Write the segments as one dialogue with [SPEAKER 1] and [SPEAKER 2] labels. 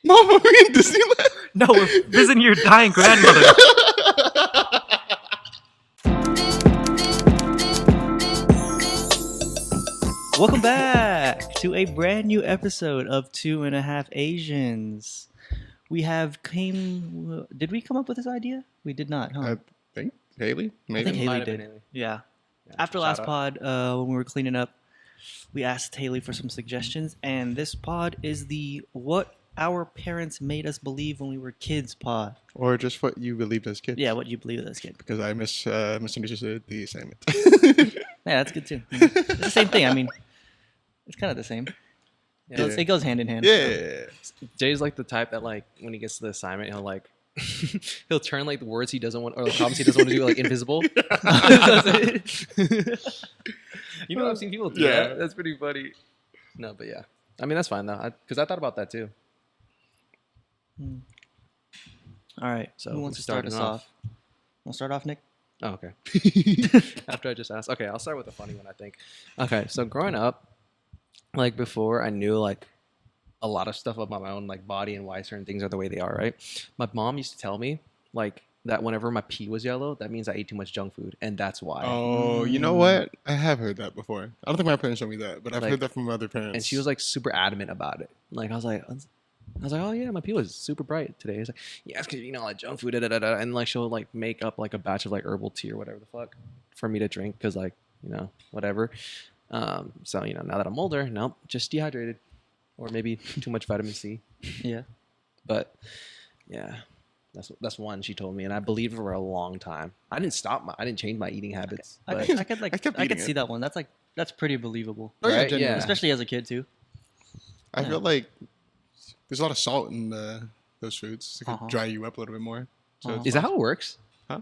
[SPEAKER 1] Mama, we in Disneyland?
[SPEAKER 2] No, we're visiting your dying grandmother. Welcome back to a brand new episode of 2.5 Asians. Did we come up with this idea? We did not, huh?
[SPEAKER 1] I think Haley,
[SPEAKER 2] I
[SPEAKER 1] maybe.
[SPEAKER 2] think Haley
[SPEAKER 3] Might have
[SPEAKER 2] did.
[SPEAKER 3] been Haley.
[SPEAKER 2] Yeah.
[SPEAKER 3] Yeah,
[SPEAKER 2] After
[SPEAKER 3] shout
[SPEAKER 2] last
[SPEAKER 3] out.
[SPEAKER 2] pod, when we were cleaning up, we asked Haley for some suggestions, and this pod is the what our parents made us believe when we were kids pod.
[SPEAKER 1] Or just what you believed as kids.
[SPEAKER 2] Yeah, what you believe as a kid.
[SPEAKER 1] Because I misunderstood the assignment.
[SPEAKER 2] Yeah, that's good too. It's the same thing. I mean, it's kind of the same.
[SPEAKER 3] Yeah.
[SPEAKER 2] It goes hand in hand.
[SPEAKER 1] Yeah.
[SPEAKER 3] Jay's like the type that like when he gets to the assignment, he'll like he'll turn like the words he doesn't want or the problems he doesn't want to do like invisible. You know, I've seen people do
[SPEAKER 1] Yeah.
[SPEAKER 3] that. That's pretty funny. No, but yeah, I mean that's fine though, because I thought about that too.
[SPEAKER 2] All right.
[SPEAKER 3] So
[SPEAKER 2] who wants to
[SPEAKER 3] who's
[SPEAKER 2] start us
[SPEAKER 3] starting
[SPEAKER 2] off? Want to start off, Nick?
[SPEAKER 3] Oh, okay. After I just asked, okay, I'll start with a funny one. I think. Okay, so growing up, like before, I knew like a lot of stuff about my own like body and why certain things are the way they are. Right. My mom used to tell me like that whenever my pee was yellow, that means I ate too much junk food, and that's why.
[SPEAKER 1] Oh, you know what? I have heard that before. I don't think my parents told me that, but I've
[SPEAKER 3] Like-
[SPEAKER 1] heard that from other parents.
[SPEAKER 3] And she was like super adamant about it. Like I was like, oh yeah, my pee was super bright today. It's like, yeah, it's because you know like junk food, and like she'll like make up like a batch of like herbal tea or whatever the fuck for me to drink because like you know whatever. So you know now that I'm older, nope, just dehydrated, or maybe too much vitamin C.
[SPEAKER 2] Yeah.
[SPEAKER 3] But yeah, that's one she told me, and I believed her for a long time. I didn't change my eating habits.
[SPEAKER 2] I
[SPEAKER 3] but-
[SPEAKER 2] could
[SPEAKER 1] I kept
[SPEAKER 2] I
[SPEAKER 1] eating
[SPEAKER 2] could see
[SPEAKER 1] it.
[SPEAKER 2] that one. That's pretty believable.
[SPEAKER 1] Oh, yeah,
[SPEAKER 3] Right?
[SPEAKER 1] genuinely.
[SPEAKER 3] Yeah.
[SPEAKER 2] Especially as a kid too.
[SPEAKER 1] I
[SPEAKER 2] Yeah.
[SPEAKER 1] feel like there's a lot of salt in those foods. It could
[SPEAKER 2] Uh-huh.
[SPEAKER 1] dry you up a little bit more. So
[SPEAKER 2] Uh-huh.
[SPEAKER 1] it's
[SPEAKER 3] Is that
[SPEAKER 1] fine.
[SPEAKER 3] how it works?
[SPEAKER 1] Huh?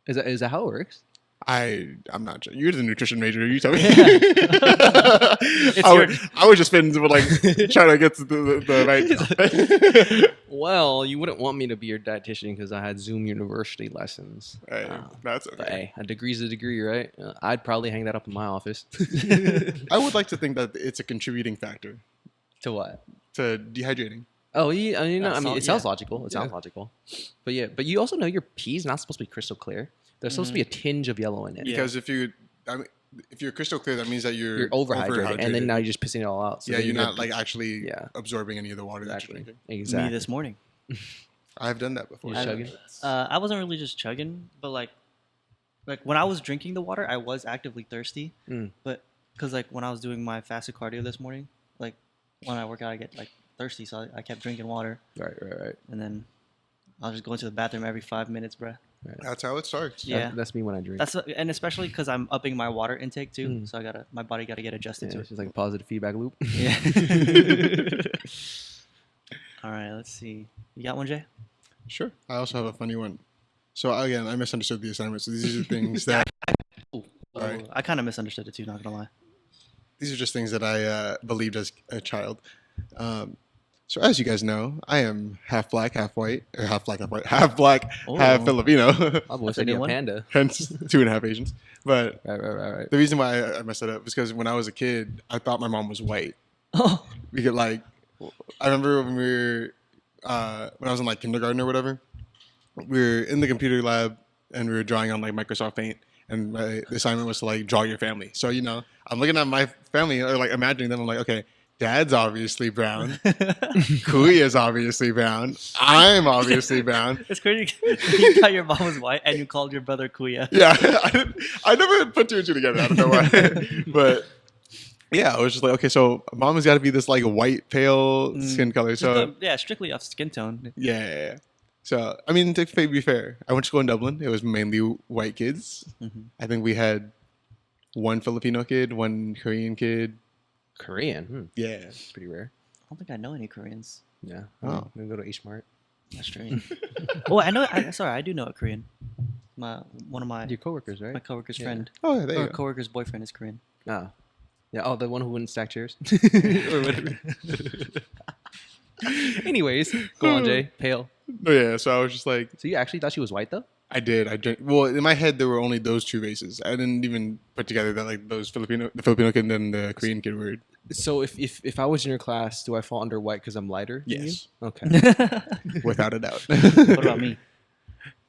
[SPEAKER 3] Is that how it works?
[SPEAKER 1] I'm not sure. You're the nutrition major. You tell me.
[SPEAKER 2] It's
[SPEAKER 1] I was just spending like trying to get to the right.
[SPEAKER 3] Well, you wouldn't want me to be your dietitian because I had Zoom University lessons.
[SPEAKER 1] Hey, that's
[SPEAKER 3] But
[SPEAKER 1] okay.
[SPEAKER 3] hey, a degree's a degree, right? I'd probably hang that up in my office.
[SPEAKER 1] I would like to think that it's a contributing factor
[SPEAKER 3] To what?
[SPEAKER 1] to dehydrating.
[SPEAKER 3] Oh, yeah, you know, I mean, it sounds
[SPEAKER 2] Yeah.
[SPEAKER 3] logical. It sounds
[SPEAKER 1] Yeah.
[SPEAKER 3] logical. But yeah, but you also know your pee's not supposed to be crystal clear. There's supposed to be a tinge of yellow in it.
[SPEAKER 2] Yeah.
[SPEAKER 1] Because if you're crystal clear, that means that
[SPEAKER 3] You're overhydrated, and then now you're just pissing it all out. So
[SPEAKER 1] yeah,
[SPEAKER 3] then
[SPEAKER 1] you're
[SPEAKER 3] gonna
[SPEAKER 1] not like actually
[SPEAKER 3] Yeah.
[SPEAKER 1] absorbing any of the water that you're
[SPEAKER 3] exactly,
[SPEAKER 1] drinking.
[SPEAKER 2] Me
[SPEAKER 3] exactly.
[SPEAKER 2] this morning.
[SPEAKER 1] I've done that before.
[SPEAKER 3] You're chugging?
[SPEAKER 2] I wasn't really just chugging, but like when I was drinking the water, I was actively thirsty.
[SPEAKER 3] Mm.
[SPEAKER 2] But because like when I was doing my fasted cardio this morning, like when I work out, I get like thirsty, so I kept drinking water,
[SPEAKER 3] Right.
[SPEAKER 2] and then I was just going to the bathroom every 5 minutes, bruh.
[SPEAKER 1] That's how it starts.
[SPEAKER 2] Yeah.
[SPEAKER 3] That's me when I drink.
[SPEAKER 2] That's and especially because I'm upping my water intake too,
[SPEAKER 3] Mm.
[SPEAKER 2] so my body gotta get adjusted
[SPEAKER 3] Yeah,
[SPEAKER 2] to
[SPEAKER 3] it's
[SPEAKER 2] it.
[SPEAKER 3] just like a positive feedback loop.
[SPEAKER 2] Yeah. All right, let's see. You got one, Jay?
[SPEAKER 1] Sure. I also have a funny one. So again, I misunderstood the assignment. So these are things that Alright.
[SPEAKER 2] I kind of misunderstood it too. Not gonna lie.
[SPEAKER 1] these are just things that I believed as a child. So as you guys know, I am half black, half white, or half black, half white, half black, half
[SPEAKER 2] Oh.
[SPEAKER 1] Filipino.
[SPEAKER 3] I was
[SPEAKER 2] That's a
[SPEAKER 3] thinking
[SPEAKER 2] new
[SPEAKER 3] a
[SPEAKER 2] one.
[SPEAKER 3] panda.
[SPEAKER 1] Hence 2.5 Asians. But
[SPEAKER 3] Right.
[SPEAKER 1] the reason why I messed it up was because when I was a kid, I thought my mom was white.
[SPEAKER 2] Oh,
[SPEAKER 1] We could like, I remember when we were, when I was in like kindergarten or whatever, we were in the computer lab and we were drawing on like Microsoft Paint, and the assignment was to like draw your family. So you know, I'm looking at my family or like imagining them. I'm like, okay, Dad's obviously brown, Kuya's obviously brown, I'm obviously brown.
[SPEAKER 2] it's crazy. You thought your mom was white and you called your brother Kuya.
[SPEAKER 1] Yeah, I never put two and two together. I don't know why, but. Yeah, I was just like, okay, so mom has got to be this like white, pale skin color.
[SPEAKER 2] Just
[SPEAKER 1] So
[SPEAKER 2] yeah, strictly off skin tone.
[SPEAKER 1] yeah. So I mean, to be fair, I went to school in Dublin. It was mainly white kids.
[SPEAKER 2] Mhm.
[SPEAKER 1] I think we had one Filipino kid, one Korean kid.
[SPEAKER 3] Korean.
[SPEAKER 1] Yeah.
[SPEAKER 3] It's pretty rare.
[SPEAKER 2] I don't think I know any Koreans.
[SPEAKER 3] Yeah.
[SPEAKER 1] Oh.
[SPEAKER 3] I'm gonna go to H Mart.
[SPEAKER 2] That's strange. Oh, I know. I do know a Korean. One of my
[SPEAKER 3] Your coworkers, right?
[SPEAKER 2] coworker's
[SPEAKER 3] Yeah.
[SPEAKER 2] friend
[SPEAKER 1] Oh, yeah, there
[SPEAKER 2] or
[SPEAKER 1] you go.
[SPEAKER 2] coworker's boyfriend is Korean.
[SPEAKER 3] Ah. Yeah. Oh, the one who wouldn't stack chairs. Or whatever. Anyways, go on, Jay. Pale.
[SPEAKER 1] Oh, yeah. So I was just like,
[SPEAKER 3] So you actually thought she was white though?
[SPEAKER 1] I did. I drank. Well, in my head, there were only those two races. I didn't even put together that like the Filipino kid and the Korean kid were.
[SPEAKER 3] So if I was in your class, do I fall under white because I'm lighter? than
[SPEAKER 1] Yes,
[SPEAKER 3] you? Okay.
[SPEAKER 1] without a doubt.
[SPEAKER 2] What about me?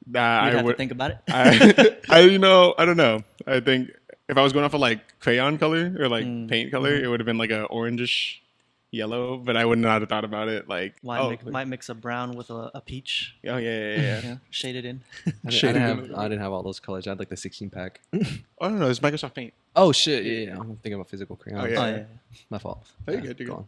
[SPEAKER 1] Nah,
[SPEAKER 2] You'd
[SPEAKER 1] I
[SPEAKER 2] have
[SPEAKER 1] would.
[SPEAKER 2] to think about it.
[SPEAKER 1] I I don't know. I think if I was going off of like crayon color or like paint color, it would have been like a orangish yellow. But I would not have thought about it like.
[SPEAKER 2] Might mix a brown with a peach.
[SPEAKER 1] Oh yeah.
[SPEAKER 2] Yeah, shaded in.
[SPEAKER 3] I didn't have all those colors. I had like the 16 pack.
[SPEAKER 1] Oh no, it's Microsoft Paint.
[SPEAKER 3] Oh shit! Yeah. I'm thinking about physical crayons.
[SPEAKER 1] Oh, yeah.
[SPEAKER 2] Oh yeah.
[SPEAKER 3] My fault.
[SPEAKER 1] Oh, you're good. You're
[SPEAKER 3] go
[SPEAKER 1] good.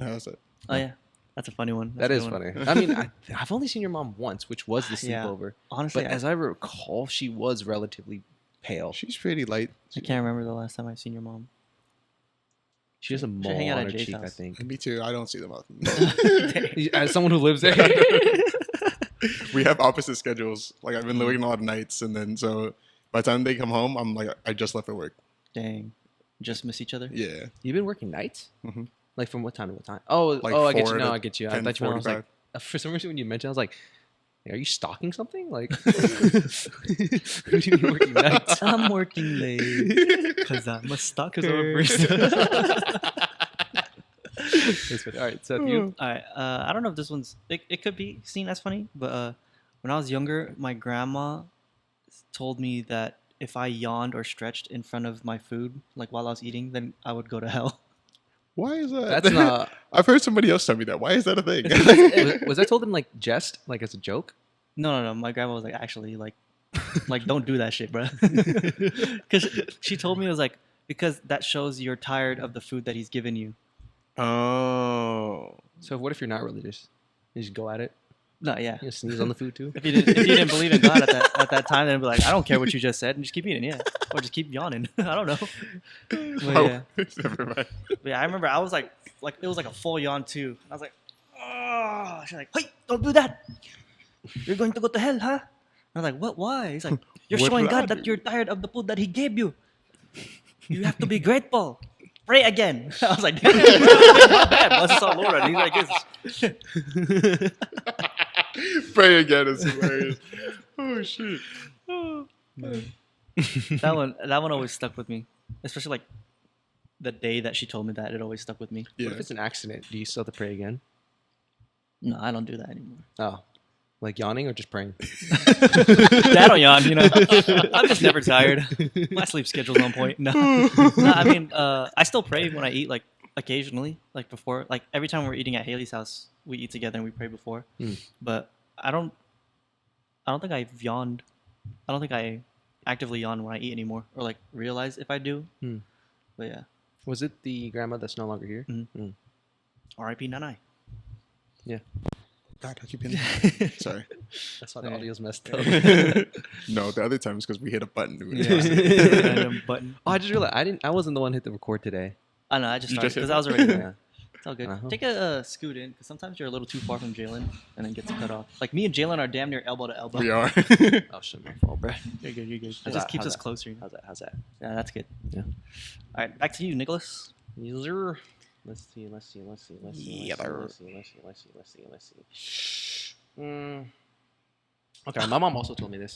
[SPEAKER 3] on.
[SPEAKER 1] No, that's it.
[SPEAKER 2] Oh yeah. That's a funny one.
[SPEAKER 3] That
[SPEAKER 2] That's a
[SPEAKER 3] is
[SPEAKER 2] good one.
[SPEAKER 3] funny. I mean, I've only seen your mom once, which was the
[SPEAKER 2] Yeah.
[SPEAKER 3] sleepover.
[SPEAKER 2] Honestly,
[SPEAKER 3] But as I recall, she was relatively pale.
[SPEAKER 1] She's pretty light.
[SPEAKER 2] I can't remember the last time I seen your mom.
[SPEAKER 3] She has a
[SPEAKER 2] Should
[SPEAKER 3] mole
[SPEAKER 2] hang out
[SPEAKER 3] on
[SPEAKER 2] at
[SPEAKER 3] her
[SPEAKER 2] Jay's
[SPEAKER 3] cheek, I
[SPEAKER 2] house.
[SPEAKER 3] think.
[SPEAKER 1] Me too. I don't see them often.
[SPEAKER 3] As someone who lives there.
[SPEAKER 1] We have opposite schedules. Like I've been working a lot of nights, and then so by the time they come home, I'm like I just left for work.
[SPEAKER 2] Dang. Just miss each other?
[SPEAKER 1] Yeah.
[SPEAKER 3] You've been working nights?
[SPEAKER 1] Mm-hmm.
[SPEAKER 3] Like from what time to what time? Oh,
[SPEAKER 1] Like
[SPEAKER 3] I get
[SPEAKER 1] 4
[SPEAKER 3] you. No,
[SPEAKER 1] to
[SPEAKER 3] I get you. I
[SPEAKER 1] 10,
[SPEAKER 3] thought you meant I was like,
[SPEAKER 1] 45.
[SPEAKER 3] for some reason when you mentioned, I was like, are you stalking something? Like, who do you mean working nights?
[SPEAKER 2] I'm working late because I'm a stalker.
[SPEAKER 3] That's funny. All right, Seth, you.
[SPEAKER 2] All right. I don't know if this one's. It could be seen as funny, but when I was younger, my grandma told me that if I yawned or stretched in front of my food, like while I was eating, then I would go to hell.
[SPEAKER 1] Why is that?
[SPEAKER 3] That's not.
[SPEAKER 1] I've heard somebody else tell me that. Why is that a thing?
[SPEAKER 3] Was that told in like jest, like as a joke?
[SPEAKER 2] No. My grandma was like, actually, like don't do that shit, bro. Because she told me it was like because that shows you're tired of the food that he's given you.
[SPEAKER 1] Oh.
[SPEAKER 3] So what if you're not religious? You just go at it.
[SPEAKER 2] No, yeah.
[SPEAKER 3] You sneeze on the food too.
[SPEAKER 2] If you didn't believe in God at that time, then it'd be like, I don't care what you just said, and just keep eating, yeah, or just keep yawning. I don't know. But yeah.
[SPEAKER 1] Never mind.
[SPEAKER 2] But yeah, I remember I was like it was like a full yawn too. I was like, oh, she's like, hey, don't do that. You're going to go to hell, huh? I was like, what? Why? He's like, you're
[SPEAKER 1] What
[SPEAKER 2] showing
[SPEAKER 1] will I
[SPEAKER 2] God that
[SPEAKER 1] do?
[SPEAKER 2] you're tired of the food that He gave you. You have to be grateful. Pray again. I was like, my bad. Bless our Lord. And he's like, this.
[SPEAKER 1] Pray again is hilarious. Oh shit.
[SPEAKER 2] That one always stuck with me, especially like the day that she told me that. It always stuck with me.
[SPEAKER 1] Yeah.
[SPEAKER 3] What if it's an accident? Do you still have to pray again?
[SPEAKER 2] No, I don't do that anymore.
[SPEAKER 3] Oh, like yawning or just praying?
[SPEAKER 2] I don't yawn, you know. I'm just never tired. My sleep schedule's on point. No, I mean, I still pray when I eat, like occasionally, like before, like every time we're eating at Haley's house, we eat together and we pray before. But I don't think I've yawned. I don't think I actively yawn when I eat anymore, or like realize if I do. But yeah,
[SPEAKER 3] Was it the grandma that's no longer here?
[SPEAKER 2] R.I.P. Nanai.
[SPEAKER 3] Yeah.
[SPEAKER 1] God, I keep hitting. Sorry.
[SPEAKER 3] That's why the
[SPEAKER 2] Okay.
[SPEAKER 3] audio's messed up.
[SPEAKER 1] No, the other time is because we hit a button.
[SPEAKER 2] Random button.
[SPEAKER 3] Oh, I just realized I wasn't the one who hit the record today.
[SPEAKER 2] I know. I just
[SPEAKER 1] You
[SPEAKER 2] started
[SPEAKER 1] just hit
[SPEAKER 2] because I was already there.
[SPEAKER 3] Yeah.
[SPEAKER 2] It's all good.
[SPEAKER 3] Uh-huh.
[SPEAKER 2] Take a scoot in because sometimes you're a little too far from Jalen and then gets cut off. Like me and Jalen are damn near elbow to elbow.
[SPEAKER 1] We are.
[SPEAKER 3] Oh shit, my fault, bro.
[SPEAKER 2] You're good. You're good. It
[SPEAKER 3] How's
[SPEAKER 2] just
[SPEAKER 3] that?
[SPEAKER 2] keeps
[SPEAKER 3] How's
[SPEAKER 2] us
[SPEAKER 3] that?
[SPEAKER 2] closer. You know?
[SPEAKER 3] How's that?
[SPEAKER 2] Yeah, that's good.
[SPEAKER 3] Yeah.
[SPEAKER 2] All right, back to you, Nicholas.
[SPEAKER 3] User. Let's see. Okay, my mom also told me this.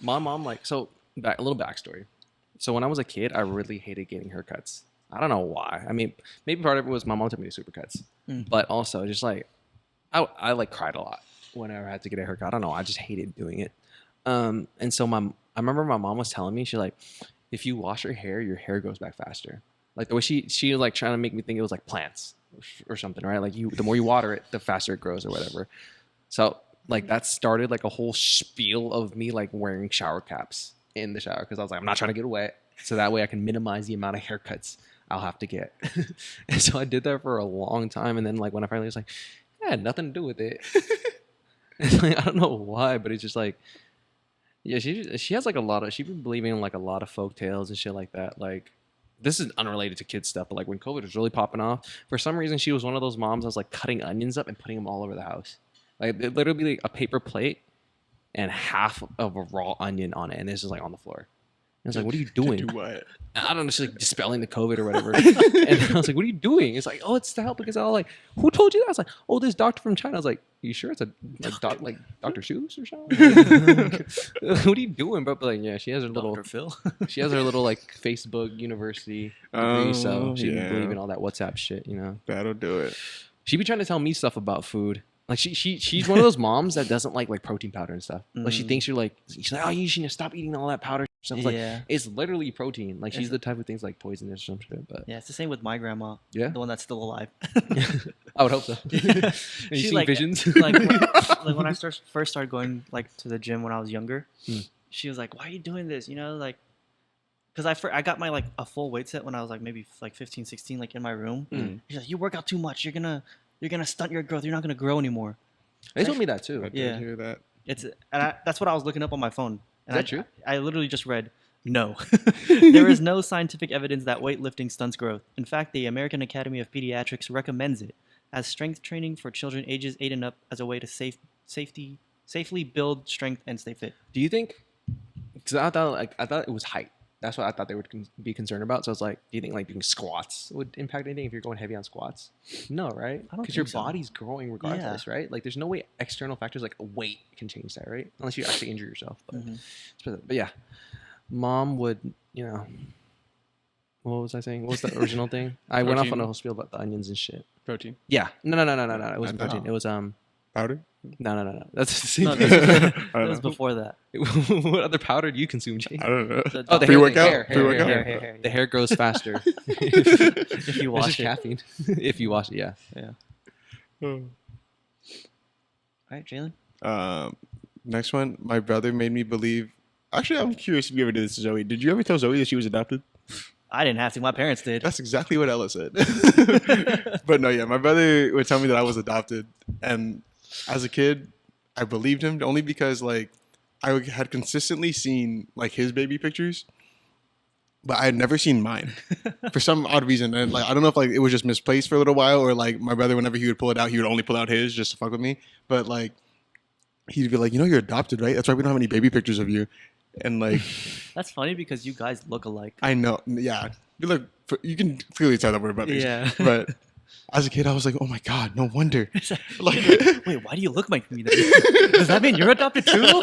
[SPEAKER 3] My mom, like, so a little backstory. So when I was a kid, I really hated getting haircuts. I don't know why. I mean, maybe part of it was my mom took me to Supercuts, but also just like I like cried a lot whenever I had to get a haircut. I don't know. I just hated doing it. And so I remember my mom was telling me, she's like, if you wash your hair grows back faster. Like the way she was like trying to make me think it was like plants or something, right? Like the more you water it, the faster it grows or whatever. So like that started like a whole spiel of me like wearing shower caps in the shower because I was like, I'm not trying to get wet, so that way I can minimize the amount of haircuts I'll have to get. And so I did that for a long time, and then like when I finally was like, I had nothing to do with it. It's like I don't know why, but it's just like, yeah, she has like a lot of she's been believing in like a lot of folk tales and shit like that. Like this is unrelated to kids stuff, but like when COVID was really popping off, for some reason she was one of those moms that was like cutting onions up and putting them all over the house. Like it literally be like a paper plate and half of a raw onion on it, and it's just like on the floor. I was like, what are you
[SPEAKER 1] To
[SPEAKER 3] doing?
[SPEAKER 1] do what?
[SPEAKER 3] I don't know, she's like dispelling the COVID or whatever. And I was like, what are you doing? It's like, oh, it's to help because I was like, who told you that? I was like, oh, this doctor from China. I was like, you sure it's a like Dr. Shoes or something? What are you doing, bro? But like, yeah, she has her little,
[SPEAKER 2] Dr. Phil.
[SPEAKER 3] she has her little like Facebook university degree, so she didn't believe in all that WhatsApp shit, you know.
[SPEAKER 1] That'll do it.
[SPEAKER 3] She be trying to tell me stuff about food. Like she's one of those moms that doesn't like protein powder and stuff. Like she thinks you're like, she's like, oh, you should stop eating all that powder stuff. It's like,
[SPEAKER 2] Yeah.
[SPEAKER 3] it's literally protein. Like she's the type of things like poisonous or some shit. But
[SPEAKER 2] Yeah, it's the same with my grandma.
[SPEAKER 3] yeah,
[SPEAKER 2] The one that's still alive.
[SPEAKER 3] I would hope so. You
[SPEAKER 2] She
[SPEAKER 3] seen
[SPEAKER 2] like
[SPEAKER 3] visions?
[SPEAKER 2] like when I first started going like to the gym when I was younger. She was like, "Why are you doing this?" You know, like, because I got my like a full weight set when I was like maybe like 15, 16, like in my room. She's like, "You work out too much. You're gonna stunt your growth. You're not gonna grow anymore."
[SPEAKER 3] They told me that too.
[SPEAKER 1] I did
[SPEAKER 2] Yeah.
[SPEAKER 1] hear that.
[SPEAKER 2] That's what I was looking up on my phone.
[SPEAKER 3] Is that true?
[SPEAKER 2] I literally just read, no. There is no scientific evidence that weightlifting stunts growth. In fact, the American Academy of Pediatrics recommends it as strength training for children ages 8 and up as a way to safely build strength and stay fit.
[SPEAKER 3] Do you think? Because I thought it was height. That's what I thought they would be concerned about. So I was like, do you think like doing squats would impact anything if you're going heavy on squats? No, right?
[SPEAKER 2] I don't
[SPEAKER 3] Because your
[SPEAKER 2] think so.
[SPEAKER 3] body's growing regardless, right? Like there's no way external factors like weight can change that, right? Unless you actually injure yourself. But yeah, mom would, you know. What was I saying? What was the original thing? I went off on a whole spiel about the onions and shit.
[SPEAKER 1] Protein.
[SPEAKER 3] Yeah. No. It wasn't protein. It was
[SPEAKER 1] Powder.
[SPEAKER 3] No. That's the same
[SPEAKER 2] No,
[SPEAKER 3] thing.
[SPEAKER 2] that
[SPEAKER 1] I
[SPEAKER 2] was
[SPEAKER 1] don't know.
[SPEAKER 2] before that.
[SPEAKER 3] What other powder do you consume, Jay?
[SPEAKER 1] I don't know.
[SPEAKER 2] The
[SPEAKER 3] Oh, the
[SPEAKER 1] Pre-workout?
[SPEAKER 3] hair.
[SPEAKER 1] Pre-workout?
[SPEAKER 2] hair.
[SPEAKER 3] The hair grows faster.
[SPEAKER 2] If you
[SPEAKER 3] It's
[SPEAKER 2] wash
[SPEAKER 3] just
[SPEAKER 2] it.
[SPEAKER 3] caffeine. If you wash it, yeah.
[SPEAKER 2] All right, Jalen.
[SPEAKER 1] Next one. My brother made me believe. Actually, I'm curious if you ever did this to Zoe. Did you ever tell Zoe that she was adopted?
[SPEAKER 2] I didn't have to. My parents did.
[SPEAKER 1] That's exactly what Ella said. But no, yeah, my brother would tell me that I was adopted, and as a kid, I believed him only because like I had consistently seen like his baby pictures, but I had never seen mine for some odd reason. And like I don't know if like it was just misplaced for a little while, or like my brother, whenever he would pull it out, he would only pull out his just to fuck with me. But like he'd be like, you know, you're adopted, right? That's why we don't have any baby pictures of you. And like
[SPEAKER 2] That's funny because you guys look alike.
[SPEAKER 1] I know, yeah. You look, you can clearly tell that we're brothers.
[SPEAKER 2] Yeah.
[SPEAKER 1] But as a kid, I was like, oh my god, no wonder. Like,
[SPEAKER 2] Wait, why do you look like me then? Does that mean you're adopted too?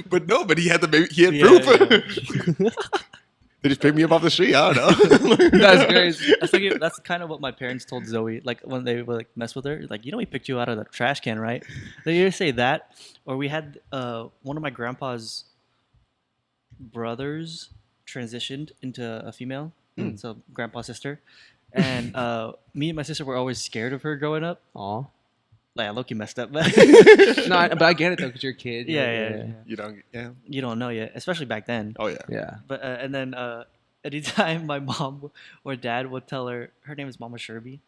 [SPEAKER 1] but no, but he had the baby. He had
[SPEAKER 2] Yeah,
[SPEAKER 1] proof. They just picked me up off the street. I don't know.
[SPEAKER 3] That's crazy.
[SPEAKER 2] That's kind of what my parents told Zoe. Like when they would like mess with her, like we picked you out of the trash can, right? They either say that, or we had one of my grandpa's brothers transitioned into a female, so grandpa's sister, and me and my sister were always scared of her growing up.
[SPEAKER 3] Aw.
[SPEAKER 2] Like I low-key messed up.
[SPEAKER 3] No, but I get it though, because you're a kid.
[SPEAKER 2] Yeah.
[SPEAKER 1] You don't. Yeah.
[SPEAKER 2] You don't know yet, especially back then.
[SPEAKER 1] Oh yeah.
[SPEAKER 3] Yeah.
[SPEAKER 2] But and then anytime my mom or dad would tell her name is Mama Sherby,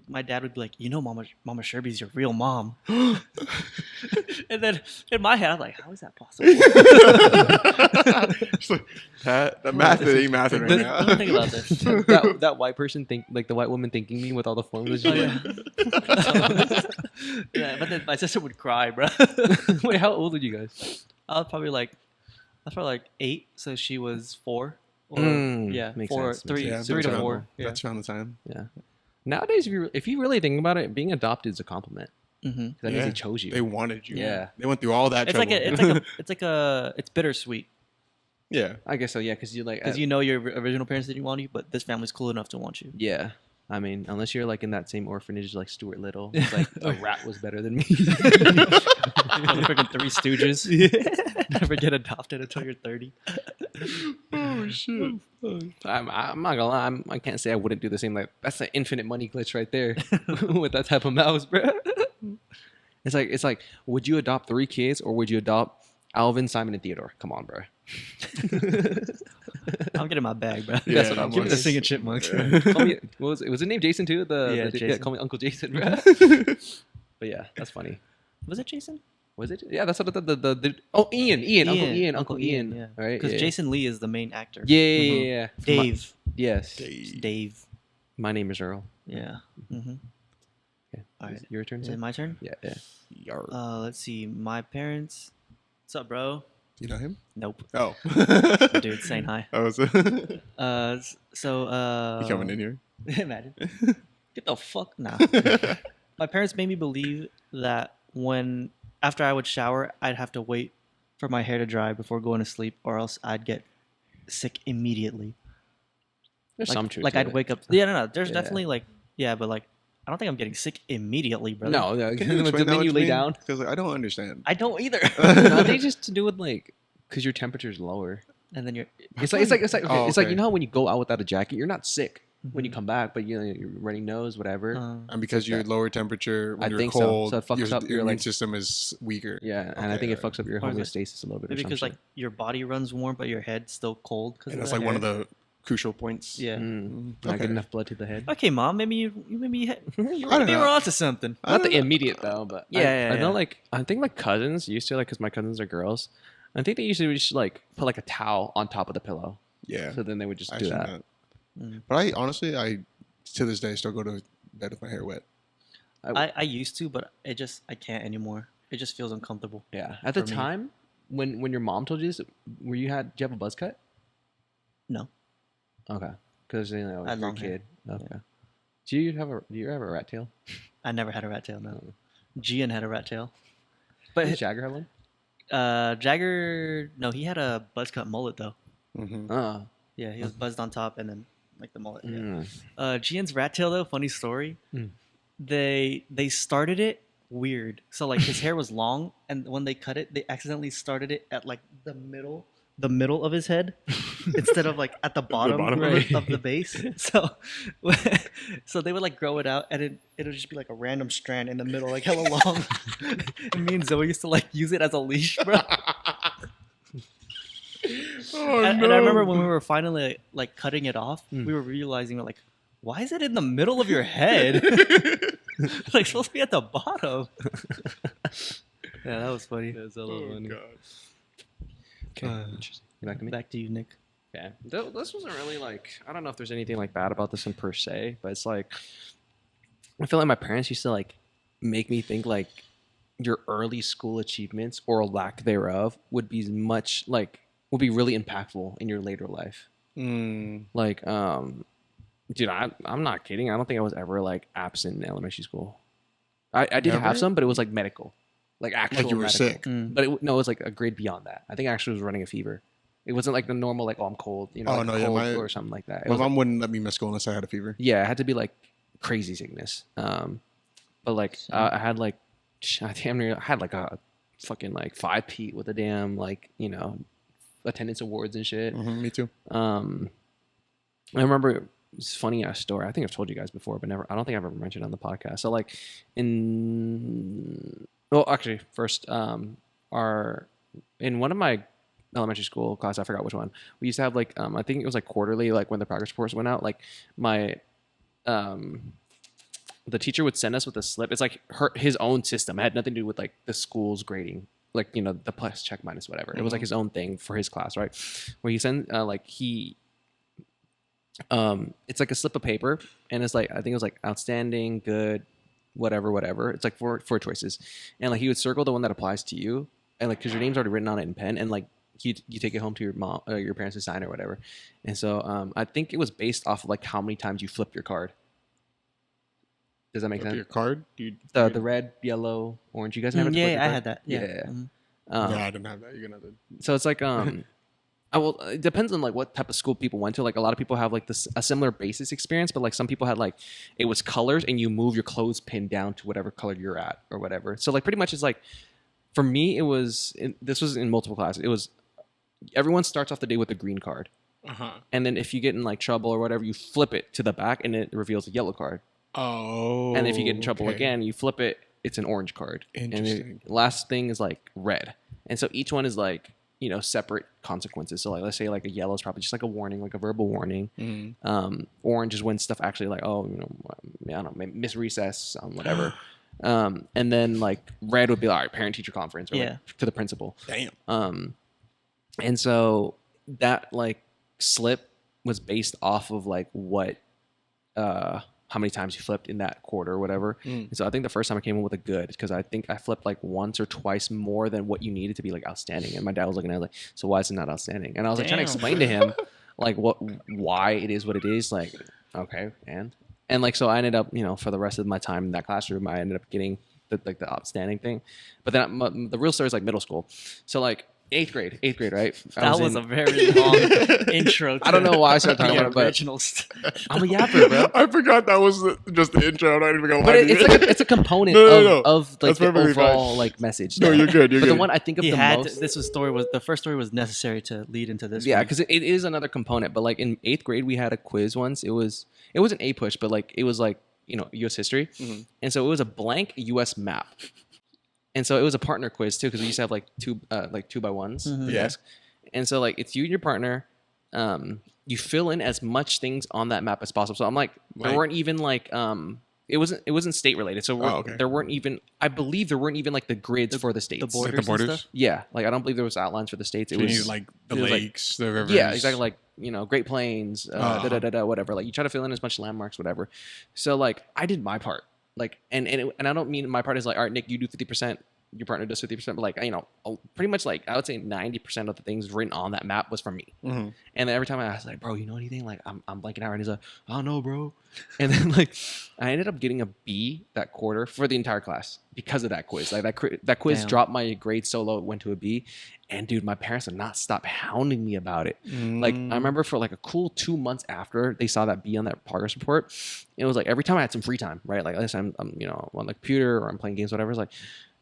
[SPEAKER 2] my dad would be like, you know, Mama Sherby's your real mom. And then in my head, I'm like, how is that possible?
[SPEAKER 1] It's like, that math ain't mathing right now.
[SPEAKER 2] Let me think about this.
[SPEAKER 3] that white person like the white woman thanking me with all the formulas.
[SPEAKER 2] Oh, yeah. Yeah, but then my sister would cry, bro.
[SPEAKER 3] Wait, how old were you guys?
[SPEAKER 2] I was probably like 8, so she was 4. Or, yeah,
[SPEAKER 3] Makes
[SPEAKER 2] 4,
[SPEAKER 3] sense,
[SPEAKER 2] 3,
[SPEAKER 3] makes
[SPEAKER 1] Yeah,
[SPEAKER 2] 3 to
[SPEAKER 1] that's
[SPEAKER 2] 4.
[SPEAKER 1] around-
[SPEAKER 2] Yeah.
[SPEAKER 1] That's around the time.
[SPEAKER 3] Yeah. Nowadays, if you really think about it, being adopted is a compliment.
[SPEAKER 2] Mm-hmm.
[SPEAKER 3] That means
[SPEAKER 1] Yeah.
[SPEAKER 3] they chose you.
[SPEAKER 1] They wanted you.
[SPEAKER 3] Yeah.
[SPEAKER 1] They went through all that
[SPEAKER 2] It's
[SPEAKER 1] trouble.
[SPEAKER 2] it's bittersweet
[SPEAKER 1] Yeah.
[SPEAKER 3] I guess so. Yeah, because you like.
[SPEAKER 2] because you know your original parents didn't want you, but this family's cool enough to want you.
[SPEAKER 3] Yeah. I mean, unless you're like in that same orphanage like Stuart Little, it's like a rat was better than me.
[SPEAKER 2] Freaking Three Stooges. Never get adopted until you're 30.
[SPEAKER 1] Oh shit.
[SPEAKER 3] I'm not gonna lie. I can't say I wouldn't do the same. Like that's an infinite money glitch right there with that type of mouse, bro. It's like, would you adopt 3 kids or would you adopt Alvin, Simon, and Theodore? Come on, bro.
[SPEAKER 2] I'm getting my bag, bro.
[SPEAKER 1] Yeah,
[SPEAKER 2] That's what I'm
[SPEAKER 1] I'm
[SPEAKER 2] Give me the
[SPEAKER 1] like-
[SPEAKER 2] singing chipmunks.
[SPEAKER 3] Call me, was it named Jason too?
[SPEAKER 2] Yeah, Jason.
[SPEAKER 3] call me Uncle Jason, bro. But yeah, that's funny.
[SPEAKER 2] Was it Jason?
[SPEAKER 3] Was it? Yeah, that's what the Ian, Uncle Ian,
[SPEAKER 2] yeah.
[SPEAKER 3] right?
[SPEAKER 2] Because
[SPEAKER 3] Yeah.
[SPEAKER 2] Jason Lee is the main actor.
[SPEAKER 3] Yeah.
[SPEAKER 2] Dave.
[SPEAKER 3] Yes.
[SPEAKER 2] Dave.
[SPEAKER 3] My name is Earl.
[SPEAKER 2] Yeah. Mm-hmm.
[SPEAKER 3] Okay.
[SPEAKER 2] All right.
[SPEAKER 3] Your turn.
[SPEAKER 2] Is
[SPEAKER 3] Sir?
[SPEAKER 2] it my turn?
[SPEAKER 3] Yeah.
[SPEAKER 1] Yarr.
[SPEAKER 2] Let's see. My parents. What's up, bro?
[SPEAKER 1] Do you know him?
[SPEAKER 2] Nope.
[SPEAKER 1] Oh.
[SPEAKER 2] Dude, saying hi.
[SPEAKER 1] I was.
[SPEAKER 2] So
[SPEAKER 1] You coming in here?
[SPEAKER 2] imagine. Get the fuck nah. My parents made me believe that when after I would shower, I'd have to wait for my hair to dry before going to sleep, or else I'd get sick immediately.
[SPEAKER 3] There's
[SPEAKER 2] Like,
[SPEAKER 3] some truth.
[SPEAKER 2] like
[SPEAKER 3] to
[SPEAKER 2] I'd
[SPEAKER 3] it.
[SPEAKER 2] wake up. Yeah, no. There's
[SPEAKER 3] Yeah.
[SPEAKER 2] definitely like but like I don't think I'm getting sick immediately, brother.
[SPEAKER 3] No, no.
[SPEAKER 1] Can you explain
[SPEAKER 3] the
[SPEAKER 1] that
[SPEAKER 3] minute you
[SPEAKER 1] to
[SPEAKER 3] lay
[SPEAKER 1] me?
[SPEAKER 3] down.
[SPEAKER 1] Because I don't understand.
[SPEAKER 2] I don't either.
[SPEAKER 3] No, I think it's just to do with like because your temperature's lower.
[SPEAKER 2] And then you're
[SPEAKER 3] It's like okay,
[SPEAKER 1] Oh,
[SPEAKER 3] it's like
[SPEAKER 1] okay.
[SPEAKER 3] you know how when you go out without a jacket, you're not sick when you
[SPEAKER 2] Mhm.
[SPEAKER 3] come back, but you're running nose, whatever.
[SPEAKER 1] And because you're lower temperature, when
[SPEAKER 3] I
[SPEAKER 1] you're
[SPEAKER 3] think so.
[SPEAKER 1] cold,
[SPEAKER 3] So it fucks up
[SPEAKER 1] your
[SPEAKER 3] your,
[SPEAKER 1] immune
[SPEAKER 3] like-
[SPEAKER 1] system is weaker.
[SPEAKER 3] Yeah, and I
[SPEAKER 1] Okay,
[SPEAKER 3] think it
[SPEAKER 1] alright.
[SPEAKER 3] fucks up your
[SPEAKER 2] Or is it-
[SPEAKER 3] homeostasis a little bit.
[SPEAKER 2] maybe
[SPEAKER 3] or some
[SPEAKER 2] because like
[SPEAKER 3] shit.
[SPEAKER 2] your body runs warm, but your head's still cold. Because
[SPEAKER 1] And that's like one of the crucial points.
[SPEAKER 2] Yeah.
[SPEAKER 3] Not get enough blood to the head.
[SPEAKER 2] Okay, mom. Maybe you maybe
[SPEAKER 1] I don't
[SPEAKER 2] they
[SPEAKER 1] know.
[SPEAKER 2] were onto something.
[SPEAKER 3] Not the immediate though, but
[SPEAKER 2] Yeah,
[SPEAKER 3] I know
[SPEAKER 2] yeah.
[SPEAKER 3] like I think like cousins used to like because my cousins are girls. I think they usually just like put like a towel on top of the pillow,
[SPEAKER 1] Yeah.
[SPEAKER 3] so then they would just
[SPEAKER 1] I
[SPEAKER 3] do
[SPEAKER 1] seen
[SPEAKER 3] that.
[SPEAKER 2] Mm.
[SPEAKER 1] But I honestly, to this day still go to bed with my hair wet.
[SPEAKER 2] I used to, but I can't anymore. It just feels uncomfortable.
[SPEAKER 3] Yeah, at the
[SPEAKER 2] For me.
[SPEAKER 3] time when your mom told you this, do you have a buzz cut?
[SPEAKER 2] No.
[SPEAKER 3] Okay, because you know
[SPEAKER 2] I had
[SPEAKER 3] you're a
[SPEAKER 2] long hair.
[SPEAKER 3] kid. Okay. Do you have a rat tail?
[SPEAKER 2] I never had a rat tail. No.
[SPEAKER 3] Oh.
[SPEAKER 2] Gian had a rat tail.
[SPEAKER 3] But
[SPEAKER 2] But
[SPEAKER 3] Jagger have one.
[SPEAKER 2] Jagger, no, he had a buzz cut mullet though.
[SPEAKER 3] Oh.
[SPEAKER 2] Yeah, he was buzzed on top and then like the mullet. Yeah.
[SPEAKER 3] Mm.
[SPEAKER 2] Gian's rat tail though, funny story.
[SPEAKER 3] Mm.
[SPEAKER 2] They started it weird. So like his hair was long, and when they cut it, they accidentally started it at like the middle of his head instead of like at the bottom,
[SPEAKER 1] bottom
[SPEAKER 3] of it.
[SPEAKER 2] of the base. So so they would like grow it out, and it'll just be like a random strand in the middle, like hella long. And me and Zoe used to like use it as a leash, bro.
[SPEAKER 1] Oh,
[SPEAKER 2] And I remember when we were finally like cutting it off, we were realizing like, why is it in the middle of your head? Like supposed to be at the bottom. Yeah, that was funny.
[SPEAKER 3] That's a little funny.
[SPEAKER 1] God.
[SPEAKER 3] Okay. Interesting. You back to me?
[SPEAKER 2] Back to you, Nick.
[SPEAKER 3] Okay. This wasn't really like I don't know if there's anything like bad about this one per se, but it's like I feel like my parents used to like make me think like your early school achievements or lack thereof would be really impactful in your later life. Like dude, I'm not kidding. I don't think I was ever like absent in elementary school. I did
[SPEAKER 1] Never?
[SPEAKER 3] have some, but it was like medical, like actual
[SPEAKER 1] Like you were
[SPEAKER 3] medical.
[SPEAKER 1] sick.
[SPEAKER 3] But it was like a grade beyond that. I think I actually was running a fever. It wasn't like the normal like I'm cold,
[SPEAKER 1] Oh,
[SPEAKER 3] like
[SPEAKER 1] no, yeah,
[SPEAKER 3] cold
[SPEAKER 1] my-
[SPEAKER 3] or something like that. It
[SPEAKER 1] My
[SPEAKER 3] was like-
[SPEAKER 1] mom wouldn't let me miss school unless I had a fever.
[SPEAKER 3] yeah, it had to be like crazy sickness. But like I had like I had like a fucking like 5 Pete with a damn like attendance awards and shit.
[SPEAKER 1] Me too.
[SPEAKER 3] I remember this funny ass story. I think I've told you guys before, but never. I don't think I've ever mentioned it on the podcast. So like actually first in one of my elementary school class, I forgot which one. We used to have like I think it was like quarterly, like when the progress reports went out. Like my the teacher would send us with a slip. It's like his own system. It had nothing to do with like the school's grading. Like the plus check minus whatever. It was like his own thing for his class, right? Where he sent it's like a slip of paper, and it's like I think it was like outstanding, good, whatever. It's like four choices, and like he would circle the one that applies to you, and like because your name's already written on it in pen, and like you take it home to your mom or your parents to sign or whatever. And so I think it was based off of like how many times you flipped your card. Does that make sense?
[SPEAKER 1] Your card?
[SPEAKER 3] The red, yellow, orange. You guys never
[SPEAKER 2] Yeah,
[SPEAKER 3] flip your
[SPEAKER 2] I
[SPEAKER 3] card?
[SPEAKER 2] had that. Yeah.
[SPEAKER 3] Yeah.
[SPEAKER 2] Mhm.
[SPEAKER 1] No, I didn't have that. You're gonna have to.
[SPEAKER 3] So it's like it depends on like what type of school people went to. Like a lot of people have like a similar basis experience, but like some people had like it was colors and you move your clothespin down to whatever color you're at or whatever. So like pretty much it's like for me this was in multiple classes. It was everyone starts off the day with a green card, and then if you get in like trouble or whatever, you flip it to the back and it reveals a yellow card.
[SPEAKER 1] Oh.
[SPEAKER 3] And if you get in trouble
[SPEAKER 1] okay.
[SPEAKER 3] again, you flip it, it's an orange card.
[SPEAKER 1] Interesting.
[SPEAKER 3] And the last thing is like red. And so each one is like, separate consequences. So like let's say like a yellow is probably just like a warning, like a verbal warning. Orange is when stuff actually like, I don't know, miss recess, whatever. And then like red would be like, all right, parent teacher conference or like, to the principal.
[SPEAKER 1] Damn.
[SPEAKER 3] And so that like slip was based off of like what how many times you flipped in that quarter or whatever. And so I think the first time I came in with a good, because I think I flipped like once or twice more than what you needed to be like outstanding. And my dad was looking at it like, so why is it not outstanding? And I was like trying to
[SPEAKER 2] Damn.
[SPEAKER 3] explain to him like why it is what it is. Like, okay, and like so I ended up, you know, for the rest of my time in that classroom, I ended up getting the outstanding thing. But then the real story is like middle school. So like eighth grade, right?
[SPEAKER 2] That was a very long intro.
[SPEAKER 3] I don't know why I started talking about it, but
[SPEAKER 2] original
[SPEAKER 3] I'm a yapper, bro.
[SPEAKER 1] I forgot that was just the intro. I'm not even gonna lie
[SPEAKER 3] But
[SPEAKER 1] to you.
[SPEAKER 3] it's like it's a component
[SPEAKER 1] No.
[SPEAKER 3] of like
[SPEAKER 1] That's
[SPEAKER 3] the
[SPEAKER 1] perfectly
[SPEAKER 3] overall
[SPEAKER 1] fine.
[SPEAKER 3] like message.
[SPEAKER 1] No, you're good. You're
[SPEAKER 3] But
[SPEAKER 1] good.
[SPEAKER 3] the one I think of
[SPEAKER 2] He
[SPEAKER 3] the
[SPEAKER 2] had
[SPEAKER 3] most,
[SPEAKER 2] the first story was necessary to lead into this.
[SPEAKER 3] yeah,
[SPEAKER 2] one.
[SPEAKER 3] because it is another component. But like in eighth grade, we had a quiz once. It wasn't a push, but like it was like, you know, U.S. history, and so it was a blank U.S. map, and so it was a partner quiz too, because we used to have like two by ones at the
[SPEAKER 1] Yeah.
[SPEAKER 3] desk, and so like it's you and your partner. You fill in as much things on that map as possible. So I'm like, there
[SPEAKER 1] Like-
[SPEAKER 3] weren't even like it wasn't state related. So
[SPEAKER 1] okay.
[SPEAKER 3] there weren't even, I believe there weren't even like the grids for the states.
[SPEAKER 2] the borders,
[SPEAKER 1] the borders?
[SPEAKER 2] and stuff.
[SPEAKER 3] Yeah, like I don't believe there was outlines for the states. It
[SPEAKER 1] You
[SPEAKER 3] was
[SPEAKER 1] need like the
[SPEAKER 3] it was, like-
[SPEAKER 1] lakes, the rivers.
[SPEAKER 3] yeah, exactly, like, you know, Great Plains,
[SPEAKER 1] Uh-huh.
[SPEAKER 3] whatever. Like you try to fill in as much landmarks, whatever. So like I did my part. Like and I don't mean my part is like, all right, Nick, you do 50%, your partner does 50%, but like, you know, pretty much like I would say 90% of the things written on that map was from me.
[SPEAKER 1] Mhm.
[SPEAKER 3] And then every time I was like, bro, you know anything? Like I'm blanking out, and he's like, I don't know, bro. And then like I ended up getting a B that quarter for the entire class because of that quiz. Like that quiz
[SPEAKER 2] Damn.
[SPEAKER 3] dropped my grade so low, it went to a B. And dude, my parents would not stop hounding me about it. Like I remember for like a cool 2 months after they saw that B on that progress report, it was like every time I had some free time, right? Like this I'm you know, on the computer or I'm playing games, whatever. It's like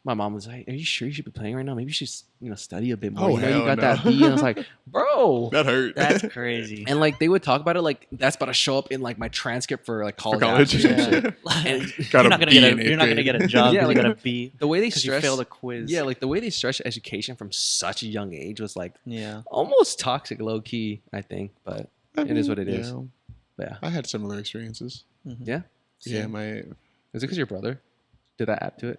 [SPEAKER 3] my mom was like, "Are you sure you should be playing right now? Maybe you should, you know, study a bit more.
[SPEAKER 1] Oh,
[SPEAKER 3] You know, you
[SPEAKER 1] hell
[SPEAKER 3] got
[SPEAKER 1] no.
[SPEAKER 3] that B." And I was like, "Bro."
[SPEAKER 1] That hurt.
[SPEAKER 2] That's crazy.
[SPEAKER 3] And like they would talk about it like that's about to show up in like my transcript for like college.
[SPEAKER 1] college.
[SPEAKER 3] apps or some
[SPEAKER 1] Yeah.
[SPEAKER 3] shit.
[SPEAKER 2] Like,
[SPEAKER 1] Got
[SPEAKER 2] you're
[SPEAKER 1] a
[SPEAKER 2] not gonna
[SPEAKER 1] B
[SPEAKER 2] get
[SPEAKER 1] in
[SPEAKER 2] a
[SPEAKER 1] eighth
[SPEAKER 2] you're not gonna
[SPEAKER 1] grade.
[SPEAKER 2] get a job.
[SPEAKER 3] Yeah,
[SPEAKER 2] Yeah,
[SPEAKER 3] like,
[SPEAKER 2] you got a B
[SPEAKER 3] The way they
[SPEAKER 2] because you
[SPEAKER 3] stress,
[SPEAKER 2] failed a quiz.
[SPEAKER 3] yeah, like the way they stress education from such a young age was like
[SPEAKER 2] yeah.
[SPEAKER 3] almost toxic, low key. I think, but it is what it is.
[SPEAKER 1] Yeah.
[SPEAKER 3] But yeah,
[SPEAKER 1] I had similar experiences.
[SPEAKER 3] yeah.
[SPEAKER 1] Yeah,
[SPEAKER 2] Same.
[SPEAKER 1] my
[SPEAKER 3] Is it because your brother did that add to it?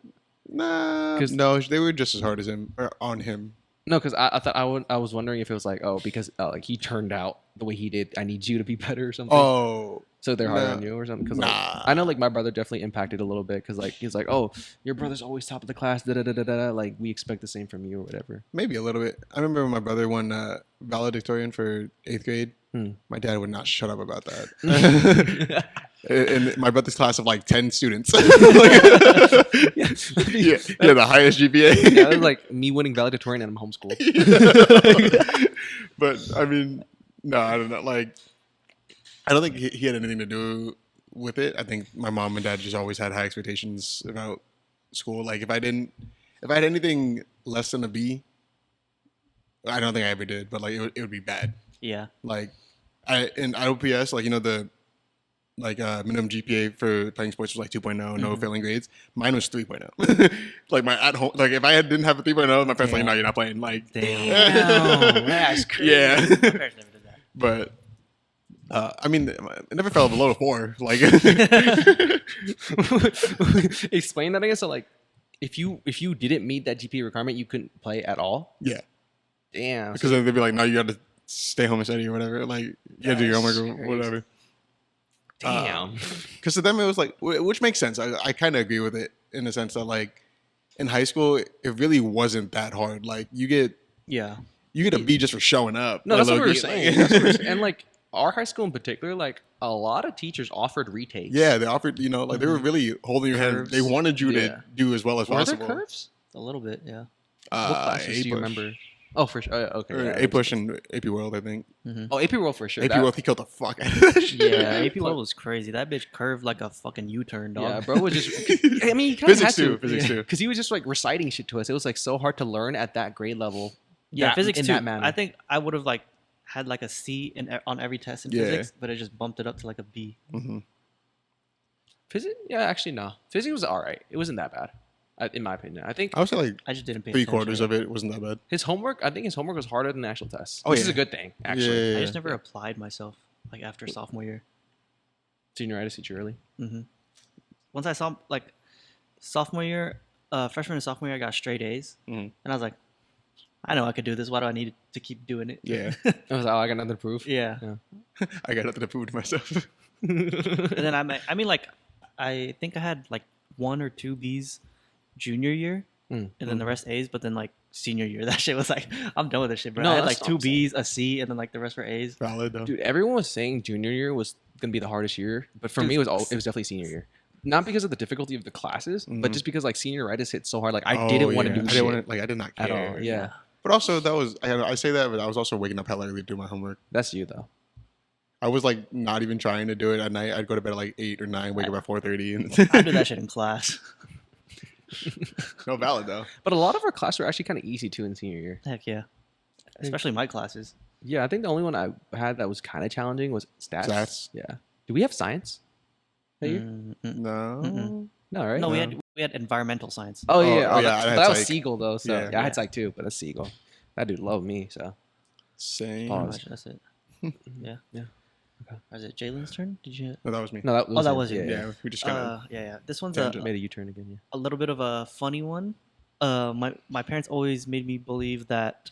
[SPEAKER 1] nah.
[SPEAKER 3] 'Cause-
[SPEAKER 1] No, they were just as hard as him or on him.
[SPEAKER 3] No, because I thought I was wondering if it was like, oh, because like he turned out the way he did, I need you to be better or something.
[SPEAKER 1] Oh,
[SPEAKER 3] So they're harder
[SPEAKER 1] nah.
[SPEAKER 3] on you or something? Because
[SPEAKER 1] Nah.
[SPEAKER 3] I know like my brother definitely impacted a little bit because like he's like, oh, your brother's always top of the class, da da da da da. Like we expect the same from you or whatever.
[SPEAKER 1] maybe a little bit. I remember when my brother won valedictorian for 8th grade.
[SPEAKER 3] Hmm.
[SPEAKER 1] My dad would not shut up about that. In my brother's class of like 10 students. yeah, the highest GPA.
[SPEAKER 3] Yeah, it was like me winning valedictorian and I'm homeschooled.
[SPEAKER 1] But I mean, no, I don't know. Like, I don't think he had anything to do with it. I think my mom and dad just always had high expectations about school. Like, if I had anything less than a B, I don't think I ever did. But like, it would be bad.
[SPEAKER 2] Yeah.
[SPEAKER 1] Like, in IOPS, like, you know, the minimum GPA for playing sports was like 2.0, no failing grades. Mine was 3.0. Like my at home, like if I didn't have a 3.0, my parents were like, no, you're not playing. Like,
[SPEAKER 2] Damn. That's crazy.
[SPEAKER 1] yeah.
[SPEAKER 2] My parents never did that.
[SPEAKER 1] But I mean, it never fell below 4. Like,
[SPEAKER 3] Explain that again. So like, if you didn't meet that GPA requirement, you couldn't play at all.
[SPEAKER 1] yeah,
[SPEAKER 3] Damn.
[SPEAKER 1] because then they'd be like, no, you got to stay home and study or whatever. Like, you got to do your homework or
[SPEAKER 3] That's
[SPEAKER 1] whatever.
[SPEAKER 3] Damn.
[SPEAKER 1] Because to them it was like, which makes sense. I kind of agree with it in the sense that like in high school it really wasn't that hard. Like you get
[SPEAKER 2] Yeah.
[SPEAKER 1] a B just for showing up.
[SPEAKER 3] No, that's what we were
[SPEAKER 1] low-key,
[SPEAKER 3] saying. That's what we were saying. And like our high school in particular, like a lot of teachers offered retakes.
[SPEAKER 1] Yeah, they offered, you know, like they were really holding your hand.
[SPEAKER 2] Curves.
[SPEAKER 1] They wanted you
[SPEAKER 3] Yeah.
[SPEAKER 1] to do as well as
[SPEAKER 3] Were there
[SPEAKER 1] possible.
[SPEAKER 3] curves?
[SPEAKER 2] A little bit. Yeah.
[SPEAKER 3] What classes do you remember? Oh, for sure. Okay.
[SPEAKER 1] Or
[SPEAKER 3] yeah,
[SPEAKER 1] A push and AP World, I think.
[SPEAKER 3] Oh, AP World for sure.
[SPEAKER 1] AP
[SPEAKER 3] That-
[SPEAKER 1] World, he killed the fuck out of that shit.
[SPEAKER 2] Yeah. AP World was crazy. That bitch curved like a fucking U-turn, dog.
[SPEAKER 3] Yeah, bro was just. I mean, he kind of had
[SPEAKER 1] Physics too.
[SPEAKER 3] to.
[SPEAKER 1] Physics too.
[SPEAKER 3] Because he was just like reciting shit to us. It was like so hard to learn at that grade level.
[SPEAKER 2] Yeah,
[SPEAKER 3] that-
[SPEAKER 2] physics
[SPEAKER 3] in
[SPEAKER 2] too.
[SPEAKER 3] that manner.
[SPEAKER 2] I think I would have like had like a C on every test in
[SPEAKER 1] Yeah.
[SPEAKER 2] physics, but it just bumped it up to like a B.
[SPEAKER 1] hmm
[SPEAKER 3] Physics, yeah, actually no. Physics was all right. It wasn't that bad, in my opinion. I think
[SPEAKER 1] I would say like
[SPEAKER 2] I just didn't pay
[SPEAKER 1] 3/4 of it wasn't that bad.
[SPEAKER 3] his homework. I think his homework was harder than the actual tests.
[SPEAKER 1] Oh,
[SPEAKER 3] Which
[SPEAKER 1] yeah.
[SPEAKER 3] is a good thing, actually.
[SPEAKER 1] Yeah.
[SPEAKER 2] I just never applied myself like after sophomore year.
[SPEAKER 3] Senioritis teacher early.
[SPEAKER 2] Once I saw like sophomore year, freshman and sophomore year, I got straight A's,
[SPEAKER 1] Mhm.
[SPEAKER 2] and I was like, I know I could do this. Why do I need to keep doing it?
[SPEAKER 1] Yeah.
[SPEAKER 3] I was like, oh, I got nothing to prove.
[SPEAKER 2] yeah.
[SPEAKER 1] I got nothing to prove to myself.
[SPEAKER 2] And then I mean, like, I think I had like 1 or 2 B's junior year, and then the rest A's. But then like senior year, that shit was like, I'm done with this shit, bro.
[SPEAKER 3] No,
[SPEAKER 2] I had
[SPEAKER 3] that's
[SPEAKER 2] like
[SPEAKER 3] what
[SPEAKER 2] 2
[SPEAKER 3] I'm
[SPEAKER 2] B's, a C, and then like the rest were A's.
[SPEAKER 1] Valid though.
[SPEAKER 3] Dude, everyone was saying junior year was gonna be the hardest year, but for me, it was definitely senior year. Not because of the difficulty of the classes, but just because like senioritis hit so hard. Like I didn't want to do shit
[SPEAKER 1] I did not care
[SPEAKER 3] at all. Yeah,
[SPEAKER 1] But also that was I say that, but I was also waking up hella early to do my homework.
[SPEAKER 3] that's you though.
[SPEAKER 1] I was like not even trying to do it at night. I'd go to bed at like 8 or 9, wake up at 4:30, and
[SPEAKER 2] I do that shit in class.
[SPEAKER 1] no, valid though.
[SPEAKER 3] But a lot of our classes were actually kind of easy too in senior year.
[SPEAKER 2] Heck yeah, especially my classes.
[SPEAKER 3] Yeah, I think the only one I had that was kind of challenging was stats.
[SPEAKER 1] Stats.
[SPEAKER 3] Yeah. Do we have science? That year?
[SPEAKER 1] No.
[SPEAKER 2] Mm-mm.
[SPEAKER 3] No, right?
[SPEAKER 2] No, we
[SPEAKER 1] No.
[SPEAKER 2] had environmental science.
[SPEAKER 3] Oh yeah,
[SPEAKER 1] Oh, yeah, I had
[SPEAKER 3] that was
[SPEAKER 1] psych.
[SPEAKER 3] Siegel though. So
[SPEAKER 1] Yeah.
[SPEAKER 3] yeah, I had psych too, but that's Siegel. That dude loved me. So
[SPEAKER 1] Same.
[SPEAKER 3] Pause.
[SPEAKER 2] Pretty much, that's it. Yeah.
[SPEAKER 3] Yeah.
[SPEAKER 2] Or is it Jalen's turn? Did you?
[SPEAKER 1] No, that was me.
[SPEAKER 3] no, that was
[SPEAKER 2] that
[SPEAKER 3] him.
[SPEAKER 2] was you.
[SPEAKER 1] Yeah, we just kind of.
[SPEAKER 2] Yeah. This one's
[SPEAKER 1] Tangent.
[SPEAKER 3] Made a U-turn again. Yeah.
[SPEAKER 2] a little bit of a funny one. My parents always made me believe that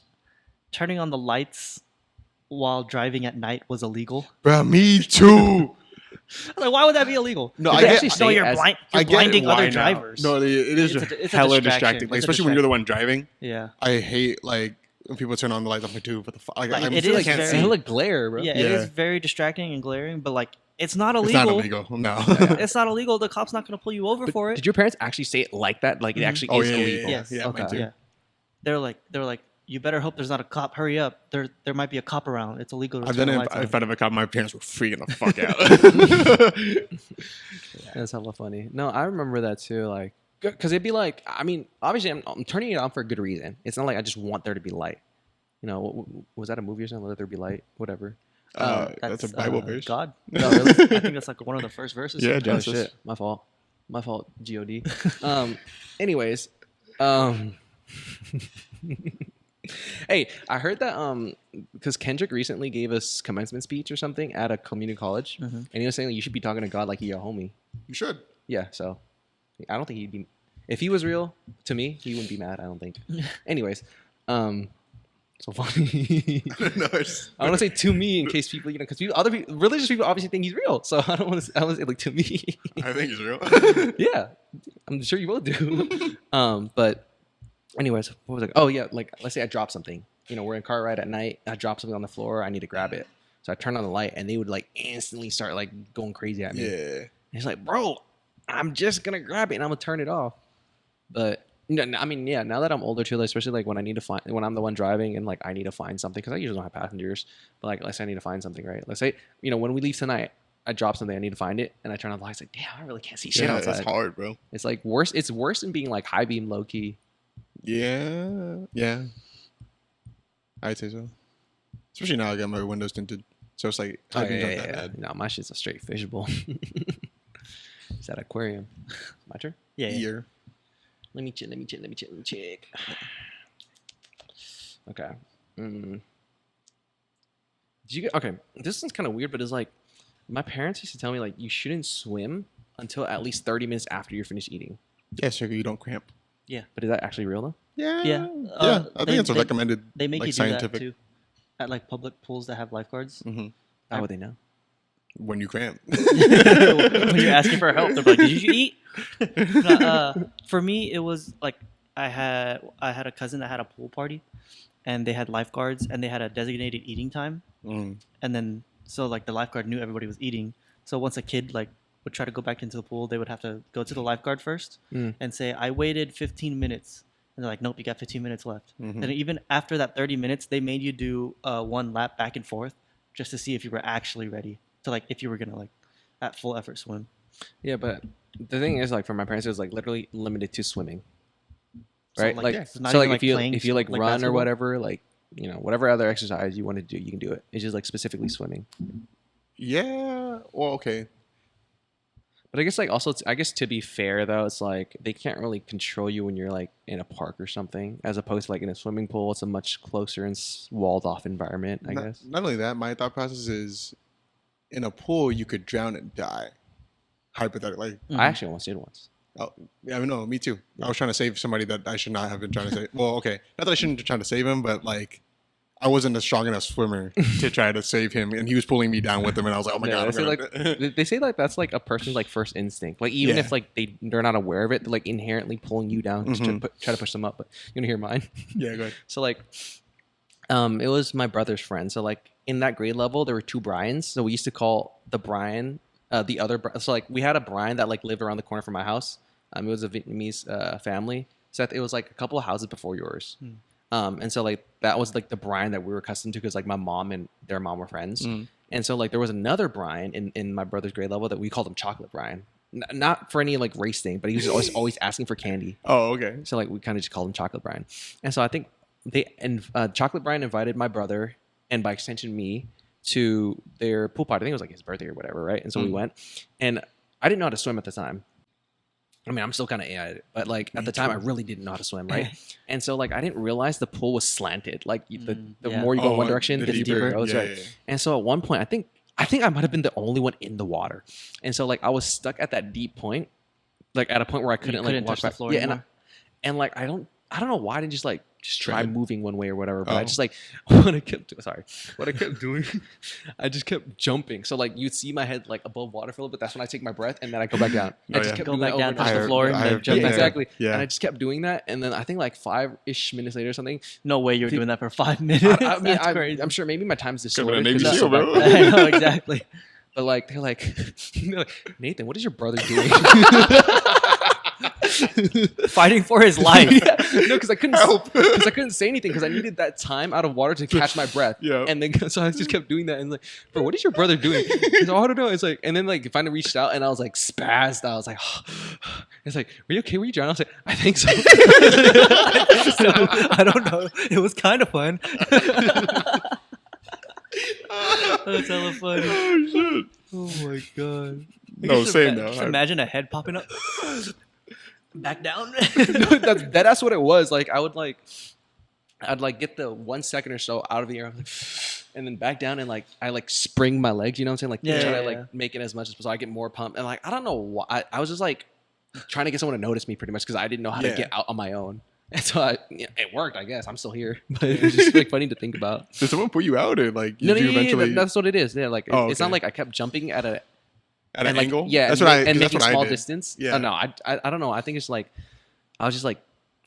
[SPEAKER 2] turning on the lights while driving at night was illegal.
[SPEAKER 1] Bro, me too.
[SPEAKER 2] I was like, why would that be illegal?
[SPEAKER 1] No,
[SPEAKER 3] Did
[SPEAKER 1] I
[SPEAKER 3] they
[SPEAKER 1] get.
[SPEAKER 3] actually say
[SPEAKER 2] No,
[SPEAKER 3] it
[SPEAKER 2] you're
[SPEAKER 3] as-
[SPEAKER 2] blind.
[SPEAKER 1] I
[SPEAKER 2] You're
[SPEAKER 1] get
[SPEAKER 2] blinding
[SPEAKER 1] why
[SPEAKER 2] other
[SPEAKER 1] now.
[SPEAKER 2] drivers.
[SPEAKER 1] No, it is
[SPEAKER 2] It's a
[SPEAKER 1] hella
[SPEAKER 2] distraction.
[SPEAKER 1] distracting. Like,
[SPEAKER 2] It's a
[SPEAKER 1] especially when you're the one driving.
[SPEAKER 2] Yeah.
[SPEAKER 1] I hate like when people turn on the lights. I'm like, dude, what the fuck? Like,
[SPEAKER 2] Like,
[SPEAKER 1] I
[SPEAKER 2] it
[SPEAKER 1] feel
[SPEAKER 2] is
[SPEAKER 1] like I can't
[SPEAKER 2] very-
[SPEAKER 1] see.
[SPEAKER 3] Hella glare, bro.
[SPEAKER 2] Yeah, it
[SPEAKER 1] Yeah.
[SPEAKER 2] is very distracting and glaring, but like it's not
[SPEAKER 1] It's
[SPEAKER 2] illegal.
[SPEAKER 1] not illegal. No.
[SPEAKER 2] It's not illegal. The cop's not going to pull you over
[SPEAKER 3] But
[SPEAKER 2] for it.
[SPEAKER 3] did your parents actually say it like that? Like it actually
[SPEAKER 1] Oh,
[SPEAKER 3] is
[SPEAKER 1] yeah, yeah,
[SPEAKER 3] illegal?
[SPEAKER 1] yeah.
[SPEAKER 2] Yes.
[SPEAKER 1] Yeah, mine
[SPEAKER 3] Okay.
[SPEAKER 1] too.
[SPEAKER 2] Yeah. They're like, you better hope there's not a cop. Hurry up. There might be a cop around. It's illegal to
[SPEAKER 1] I've
[SPEAKER 2] turn
[SPEAKER 1] done
[SPEAKER 2] the
[SPEAKER 1] it
[SPEAKER 2] lights
[SPEAKER 1] in
[SPEAKER 2] on.
[SPEAKER 1] front of a cop. My parents were freaking the fuck out.
[SPEAKER 3] That's hella funny. No, I remember that too. Like, because it'd be like, I mean, obviously, I'm turning it on for a good reason. It's not like I just want there to be light. You know, was that a movie or something? Let there be light, whatever.
[SPEAKER 1] That's a Bible verse.
[SPEAKER 2] God.
[SPEAKER 3] No, really?
[SPEAKER 2] I think that's like one of the first verses.
[SPEAKER 1] Yeah,
[SPEAKER 3] Oh
[SPEAKER 1] Genesis.
[SPEAKER 3] shit, my fault. My fault. God. Anyways, hey, I heard that because Kendrick recently gave us commencement speech or something at a community college, and he was saying that you should be talking to God like you're a homie.
[SPEAKER 1] You should.
[SPEAKER 3] Yeah, so I don't think he'd be. If he was real to me, he wouldn't be mad. I don't think. Anyways, so funny.
[SPEAKER 1] No, it's-
[SPEAKER 3] I want to say to me in case people, because other people, religious people, obviously think he's real. So I don't want to. I want to say like to me.
[SPEAKER 1] I think he's real.
[SPEAKER 3] Yeah, I'm sure you will do. But anyways, what was it? Oh yeah, like let's say I drop something. We're in a car ride at night. I drop something on the floor. I need to grab it. So I turn on the light, and they would like instantly start like going crazy at me.
[SPEAKER 1] Yeah.
[SPEAKER 3] And he's like, bro, I'm just gonna grab it and I'm gonna turn it off. But I mean, yeah. Now that I'm older too, like, especially like when I'm the one driving and like I need to find something because I usually don't have passengers. But like, let's say I need to find something, right? Let's say when we leave tonight, I drop something, I need to find it, and I turn on the lights. Like, damn, I really can't see shit
[SPEAKER 1] Yeah,
[SPEAKER 3] outside.
[SPEAKER 1] it's hard, bro.
[SPEAKER 3] It's like worse. It's worse than being like high beam, low key.
[SPEAKER 1] Yeah. Yeah. I'd say so. Especially now I got my windows tinted. So it's like,
[SPEAKER 3] Oh,
[SPEAKER 1] I think
[SPEAKER 3] yeah,
[SPEAKER 1] not
[SPEAKER 3] yeah,
[SPEAKER 1] that
[SPEAKER 3] yeah.
[SPEAKER 1] bad.
[SPEAKER 3] No, my shit's a straight fishbowl. It's that aquarium. My turn.
[SPEAKER 2] Yeah.
[SPEAKER 1] Year.
[SPEAKER 3] Let me check. Okay. Did you get okay? This one's kind of weird, but it's like my parents used to tell me like you shouldn't swim until at least 30 minutes after you're finished eating.
[SPEAKER 1] Yeah, so you don't cramp.
[SPEAKER 3] But is that actually real though?
[SPEAKER 1] Yeah.
[SPEAKER 2] Yeah.
[SPEAKER 1] Yeah. I think it's a
[SPEAKER 2] they-
[SPEAKER 1] recommended.
[SPEAKER 2] They make
[SPEAKER 1] like,
[SPEAKER 2] you do
[SPEAKER 1] scientific.
[SPEAKER 2] that too. At like public pools that have lifeguards.
[SPEAKER 3] How would they know?
[SPEAKER 1] When you cramp.
[SPEAKER 2] When you're asking for help, they're like, "Did you eat?" No, for me, it was like I had a cousin that had a pool party, and they had lifeguards, and they had a designated eating time, and then so like the lifeguard knew everybody was eating. So once a kid like would try to go back into the pool, they would have to go to the lifeguard first and say, "I waited 15 minutes." And they're like, "Nope, you got 15 minutes left." And even after that 30 minutes, they made you do one lap back and forth just to see if you were actually ready to like if you were gonna like at full effort swim.
[SPEAKER 3] Yeah, but the thing is, like, for my parents, it was like literally limited to swimming,
[SPEAKER 2] So,
[SPEAKER 3] right?
[SPEAKER 2] like,
[SPEAKER 3] Like,
[SPEAKER 2] yeah, it's not
[SPEAKER 3] so like
[SPEAKER 2] even,
[SPEAKER 3] if you
[SPEAKER 2] playing
[SPEAKER 3] if you like
[SPEAKER 2] like
[SPEAKER 3] run or
[SPEAKER 2] basketball.
[SPEAKER 3] whatever, like whatever other exercise you want to do, you can do it. It's just like specifically swimming.
[SPEAKER 1] Yeah. Well, okay.
[SPEAKER 3] But I guess like also, I guess to be fair though, it's like they can't really control you when you're like in a park or something, as opposed to like in a swimming pool. It's a much closer and walled off environment, I guess.
[SPEAKER 1] Not only that, my thought process is in a pool, you could drown and die. Hypothetically. Like,
[SPEAKER 3] I actually almost did once.
[SPEAKER 1] oh, yeah, no, me too. I was trying to save somebody that I should not have been trying to save. Well, okay. Not that I shouldn't be trying to save him, but like, I wasn't a strong enough swimmer to try to save him, and he was pulling me down with him, and I was like, "Oh my god!"
[SPEAKER 3] They say,
[SPEAKER 1] I'm
[SPEAKER 3] like
[SPEAKER 1] gonna-
[SPEAKER 3] they say like that's like a person's like first instinct. Like even
[SPEAKER 1] Yeah.
[SPEAKER 3] if like they're not aware of it, they're like inherently pulling you down to try to push them up. But you wanna hear mine?
[SPEAKER 1] yeah, go ahead.
[SPEAKER 3] So like, it was my brother's friend. So like in that grade level, there were two Brians. So we used to call the Brian, the other. So like we had a Brian that like lived around the corner from my house. It was a Vietnamese family. Seth, it was like a couple of houses before yours. And so like that was like the Brian that we were accustomed to because like my mom and their mom were friends. And so like there was another Brian in my brother's grade level that we called him Chocolate Brian. Not for any like race thing, but he was always asking for candy.
[SPEAKER 1] Oh, okay.
[SPEAKER 3] So like we kind of just called him Chocolate Brian. And so I think Chocolate Brian invited my brother and by extension me to their pool party. I think it was like his birthday or whatever, right? And so we went, and I didn't know how to swim at the time. I mean, I'm still kind of at it, but like at the time, I really didn't know how to swim, right? And so like I didn't realize the pool was slanted. Like the more you go one direction, the deeper it goes, right? Yeah. And so at one point, I think I might have been the only one in the water, and so like I was stuck at that deep point, like at a point where I couldn't like walk
[SPEAKER 2] touch the
[SPEAKER 3] back.
[SPEAKER 2] floor
[SPEAKER 3] Yeah,
[SPEAKER 2] anymore.
[SPEAKER 3] and like I don't know why I didn't just try
[SPEAKER 1] Tread.
[SPEAKER 3] moving one way or whatever, but I
[SPEAKER 1] Oh.
[SPEAKER 3] just like what I kept doing, I just kept jumping. So like you'd see my head like above water for a little bit. That's when I take my breath and then I go back down. I just kept
[SPEAKER 2] Go
[SPEAKER 3] doing
[SPEAKER 2] back
[SPEAKER 3] that
[SPEAKER 2] down,
[SPEAKER 3] over
[SPEAKER 2] touch
[SPEAKER 3] and
[SPEAKER 2] the
[SPEAKER 3] over.
[SPEAKER 2] floor, and then jump
[SPEAKER 3] Yeah,
[SPEAKER 2] back up.
[SPEAKER 3] exactly.
[SPEAKER 1] Yeah.
[SPEAKER 3] And I just kept doing that, and then I think like 5-ish minutes later or something.
[SPEAKER 2] No way you were doing that for 5 minutes.
[SPEAKER 3] I mean,
[SPEAKER 2] That's crazy.
[SPEAKER 3] I'm sure maybe my time's
[SPEAKER 1] Could've been
[SPEAKER 3] distorted.
[SPEAKER 1] a Navy
[SPEAKER 3] 'cause
[SPEAKER 1] SEAL,
[SPEAKER 3] that's
[SPEAKER 1] bro.
[SPEAKER 3] so bad.
[SPEAKER 2] I know, exactly.
[SPEAKER 3] But like they're like, Nathan, what is your brother doing?
[SPEAKER 2] Fighting for his life.
[SPEAKER 3] Yeah. No, because I couldn't
[SPEAKER 1] Help.
[SPEAKER 3] because I couldn't say anything because I needed that time out of water to catch my breath.
[SPEAKER 1] Yeah.
[SPEAKER 3] And then so I just kept doing that and like, bro, what is your brother doing? He's like, oh, I don't know. It's like, and then like finally reached out and I was like spazzed. I was like, it's like, were you okay? Were you drowning? I was like, I think so.
[SPEAKER 2] So, I don't know. It was kind of fun. That's hella funny.
[SPEAKER 1] Oh shit.
[SPEAKER 3] Oh my god.
[SPEAKER 1] No,
[SPEAKER 2] Just
[SPEAKER 1] same
[SPEAKER 2] ima-
[SPEAKER 1] though.
[SPEAKER 2] Just imagine a head popping up. Back down.
[SPEAKER 3] No, that's what it was. Like I would like, I'd like get the 1 second or so out of the air, I'm like, and then back down and like I like spring my legs. You know what I'm saying? Like
[SPEAKER 2] Yeah,
[SPEAKER 3] try to
[SPEAKER 2] yeah,
[SPEAKER 3] like
[SPEAKER 2] yeah.
[SPEAKER 3] make it as much as possible. I get more pumped and like I don't know why. I was just like trying to get someone to notice me pretty much because I didn't know how to
[SPEAKER 1] Yeah.
[SPEAKER 3] get out on my own. And so it worked. I guess I'm still here, but it was just like funny to think about.
[SPEAKER 1] Did someone pull you out or like
[SPEAKER 3] No,
[SPEAKER 1] did you eventually
[SPEAKER 3] that's what it is. Yeah, like
[SPEAKER 1] Oh,
[SPEAKER 3] it's not
[SPEAKER 1] okay.
[SPEAKER 3] like I kept jumping at a
[SPEAKER 1] at an
[SPEAKER 3] and like,
[SPEAKER 1] angle?
[SPEAKER 3] Yeah,
[SPEAKER 1] that's
[SPEAKER 3] and,
[SPEAKER 1] what I
[SPEAKER 3] and
[SPEAKER 1] 'cause that's
[SPEAKER 3] making
[SPEAKER 1] what I
[SPEAKER 3] small
[SPEAKER 1] did.
[SPEAKER 3] distance.
[SPEAKER 1] Yeah.
[SPEAKER 3] No, I don't know. I think it's like I was just like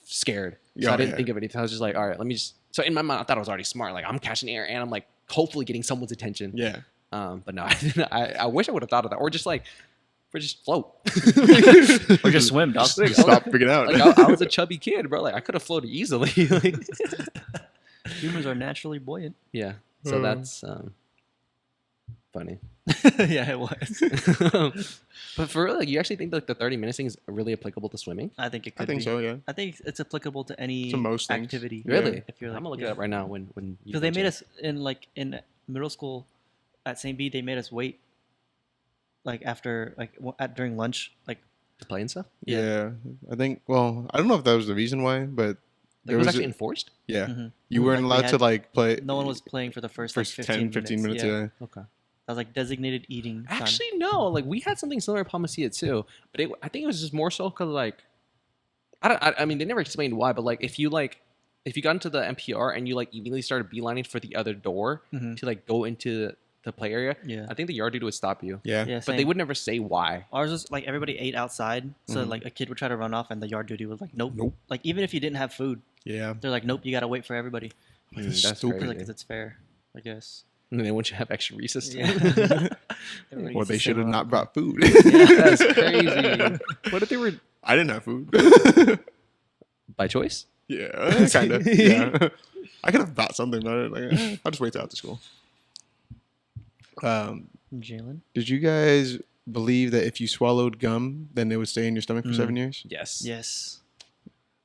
[SPEAKER 3] scared, so
[SPEAKER 1] Yeah,
[SPEAKER 3] I didn't
[SPEAKER 1] yeah.
[SPEAKER 3] think of anything. I was just like, all right, let me just. So in my mind, I thought I was already smart. Like I'm catching air and I'm like hopefully getting someone's attention.
[SPEAKER 1] Yeah.
[SPEAKER 3] But no, I didn't. I wish I would have thought of that, or just like, or just float,
[SPEAKER 2] Or just swim, dog.
[SPEAKER 3] Like,
[SPEAKER 1] Stop freaking out.
[SPEAKER 3] Like I was a chubby kid, bro. Like I could have floated easily. Like,
[SPEAKER 2] Humans are naturally buoyant.
[SPEAKER 3] yeah. So that's funny.
[SPEAKER 2] Yeah, it was.
[SPEAKER 3] But for real, like, you actually think like the 30 minutes thing is really applicable to swimming?
[SPEAKER 2] I think it
[SPEAKER 1] I
[SPEAKER 2] could
[SPEAKER 1] think
[SPEAKER 2] be.
[SPEAKER 1] so, yeah.
[SPEAKER 2] I think it's applicable to any
[SPEAKER 1] To most things.
[SPEAKER 2] activity.
[SPEAKER 1] Yeah.
[SPEAKER 3] Really?
[SPEAKER 2] If you're like,
[SPEAKER 3] I'm gonna look
[SPEAKER 2] yeah.
[SPEAKER 3] it up right now when you
[SPEAKER 2] Because they made
[SPEAKER 3] mention
[SPEAKER 2] us in middle school at St. B. They made us wait, like after during lunch, like
[SPEAKER 3] to play and stuff.
[SPEAKER 1] Yeah. I think well, I don't know if that was the reason why, but
[SPEAKER 3] Like,
[SPEAKER 1] there
[SPEAKER 3] it was
[SPEAKER 1] was
[SPEAKER 3] actually enforced.
[SPEAKER 1] yeah.
[SPEAKER 2] Mhm.
[SPEAKER 1] You weren't
[SPEAKER 2] Like, we
[SPEAKER 1] allowed to
[SPEAKER 2] had-
[SPEAKER 1] like play
[SPEAKER 2] no one was playing for the first like,
[SPEAKER 1] 15 minutes, yeah.
[SPEAKER 3] Okay.
[SPEAKER 2] That was like designated eating time.
[SPEAKER 3] Actually, no. Like we had something similar at Palmacia too, but I think it was just more so because like I mean they never explained why, but like if you got into the NPR and you like immediately started beelining for the other door
[SPEAKER 2] Mhm.
[SPEAKER 3] to like go into the play area,
[SPEAKER 2] Yeah.
[SPEAKER 3] I think the yard dude would stop you.
[SPEAKER 1] Yeah.
[SPEAKER 2] Yeah,
[SPEAKER 3] But they
[SPEAKER 2] same.
[SPEAKER 3] would never say why.
[SPEAKER 2] Ours was like everybody ate outside, so
[SPEAKER 1] Mhm.
[SPEAKER 2] like a kid would try to run off, and the yard duty was like, "Nope,
[SPEAKER 1] Nope.
[SPEAKER 2] Like even if you didn't have food,
[SPEAKER 1] Yeah.
[SPEAKER 2] they're like, "Nope, you gotta wait for everybody."
[SPEAKER 3] That's
[SPEAKER 1] Stupid.
[SPEAKER 2] Because
[SPEAKER 3] crazy.
[SPEAKER 2] it's fair, I guess.
[SPEAKER 3] And then once you have extra recess time.
[SPEAKER 2] Yeah. Everybody
[SPEAKER 1] Well,
[SPEAKER 2] gets
[SPEAKER 1] they
[SPEAKER 2] the
[SPEAKER 1] should have
[SPEAKER 2] same
[SPEAKER 1] not
[SPEAKER 2] amount.
[SPEAKER 1] brought food.
[SPEAKER 3] That's crazy. What if they were
[SPEAKER 1] I didn't have food.
[SPEAKER 3] by choice?
[SPEAKER 1] Yeah, kind of. Yeah. I could have bought something, but like, I'll just wait till after school.
[SPEAKER 2] Jalen.
[SPEAKER 1] Did you guys believe that if you swallowed gum, then it would stay in your stomach for 7 years?
[SPEAKER 3] Yes.
[SPEAKER 2] Yes.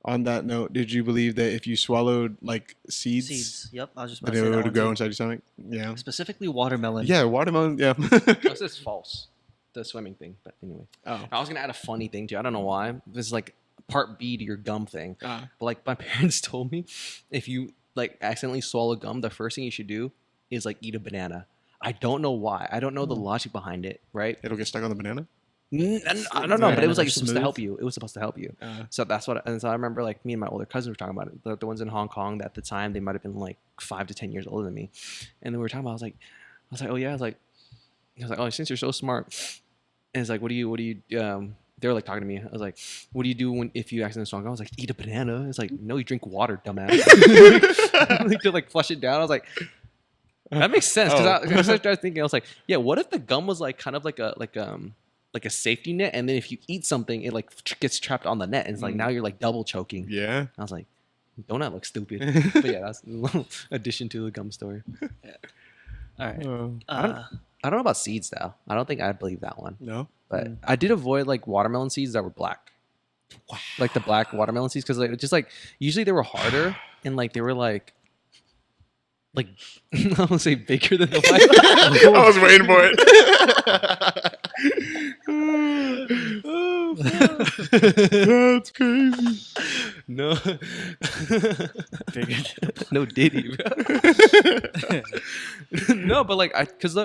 [SPEAKER 1] On that note, did you believe that if you swallowed like seeds,
[SPEAKER 2] Seeds. Yep. I was just about
[SPEAKER 1] then
[SPEAKER 2] to
[SPEAKER 1] it
[SPEAKER 2] say that
[SPEAKER 1] would
[SPEAKER 2] one
[SPEAKER 1] go
[SPEAKER 2] too.
[SPEAKER 1] inside your stomach? Yeah.
[SPEAKER 2] Specifically watermelon.
[SPEAKER 1] Yeah, watermelon. Yeah.
[SPEAKER 3] This is false. The swimming thing. But anyway.
[SPEAKER 1] Oh.
[SPEAKER 3] I was gonna add a funny thing too. I don't know why. This is like part B to your gum thing.
[SPEAKER 1] Ah.
[SPEAKER 3] But like my parents told me, if you like accidentally swallow gum, the first thing you should do is like eat a banana. I don't know why. I don't know the logic behind it. Right?
[SPEAKER 1] It'll get stuck on the banana.
[SPEAKER 3] I don't know, but it was like
[SPEAKER 2] They're
[SPEAKER 3] supposed to
[SPEAKER 2] smooth.
[SPEAKER 3] help you. It was supposed to help you. So that's what. And so I remember like me and my older cousins were talking about it. The ones in Hong Kong that at the time they might have been like 5 to 10 years older than me, and then we were talking about. I was like, oh yeah. I was like, oh, since you're so smart, and it's like, what do you? They were like talking to me. I was like, what do you do if you accidentally swallow? I was like, eat a banana. It's like, no, you drink water, dumbass. Like, to like flush it down. I was like, that makes sense because I started thinking. I was like, yeah, what if the gum was like kind of like a safety net, and then if you eat something, it like gets trapped on the net, and it's like now you're like double choking.
[SPEAKER 1] Yeah.
[SPEAKER 3] I was like, don't that look stupid? But yeah, that's a little addition to the gum story.
[SPEAKER 2] All right.
[SPEAKER 3] I don't know about seeds though. I don't think I believe that one.
[SPEAKER 1] No.
[SPEAKER 3] But I did avoid like watermelon seeds that were black. Wow. Like the black watermelon seeds because like just like usually they were harder and like they were like I won't say bigger than the white.
[SPEAKER 1] I was waiting for it. That's crazy.
[SPEAKER 3] No.
[SPEAKER 2] Figured.
[SPEAKER 3] No Diddy, bro. No, but like because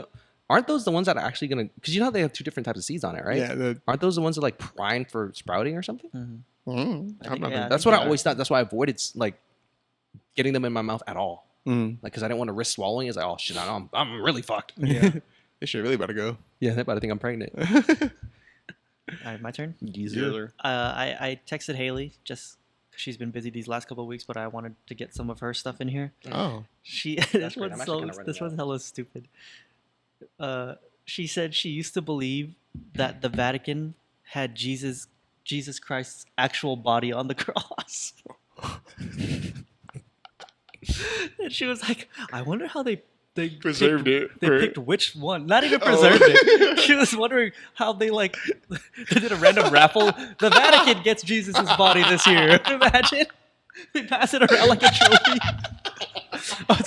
[SPEAKER 3] aren't those the ones that are actually gonna? Because you know how they have 2 different types of seeds on it, right?
[SPEAKER 1] Yeah.
[SPEAKER 3] Aren't those the ones that like prime for sprouting or something?
[SPEAKER 2] I think, yeah,
[SPEAKER 3] That's what I always thought. That's why I avoided like getting them in my mouth at all.
[SPEAKER 1] Mm.
[SPEAKER 3] Like because I didn't want to risk swallowing. It's like, oh shit, I'm really fucked.
[SPEAKER 1] Yeah. This shit really about to go.
[SPEAKER 3] Yeah, but I think I'm pregnant.
[SPEAKER 2] All right, my turn.
[SPEAKER 3] Easier.
[SPEAKER 2] I texted Haley just 'cause she's been busy these last couple of weeks, but I wanted to get some of her stuff in here.
[SPEAKER 1] Oh.
[SPEAKER 2] She
[SPEAKER 3] That's great. I'm actually kinda running
[SPEAKER 2] this
[SPEAKER 3] out.
[SPEAKER 2] one's hella stupid. She said she used to believe that the Vatican had Jesus Christ's actual body on the cross. And she was like, I wonder how they
[SPEAKER 1] Preserved
[SPEAKER 2] picked,
[SPEAKER 1] it.
[SPEAKER 2] They picked which one. Not even preserved it. She was wondering how they like they did a random raffle. The Vatican gets Jesus' body this year. Imagine. They pass it around like a trophy.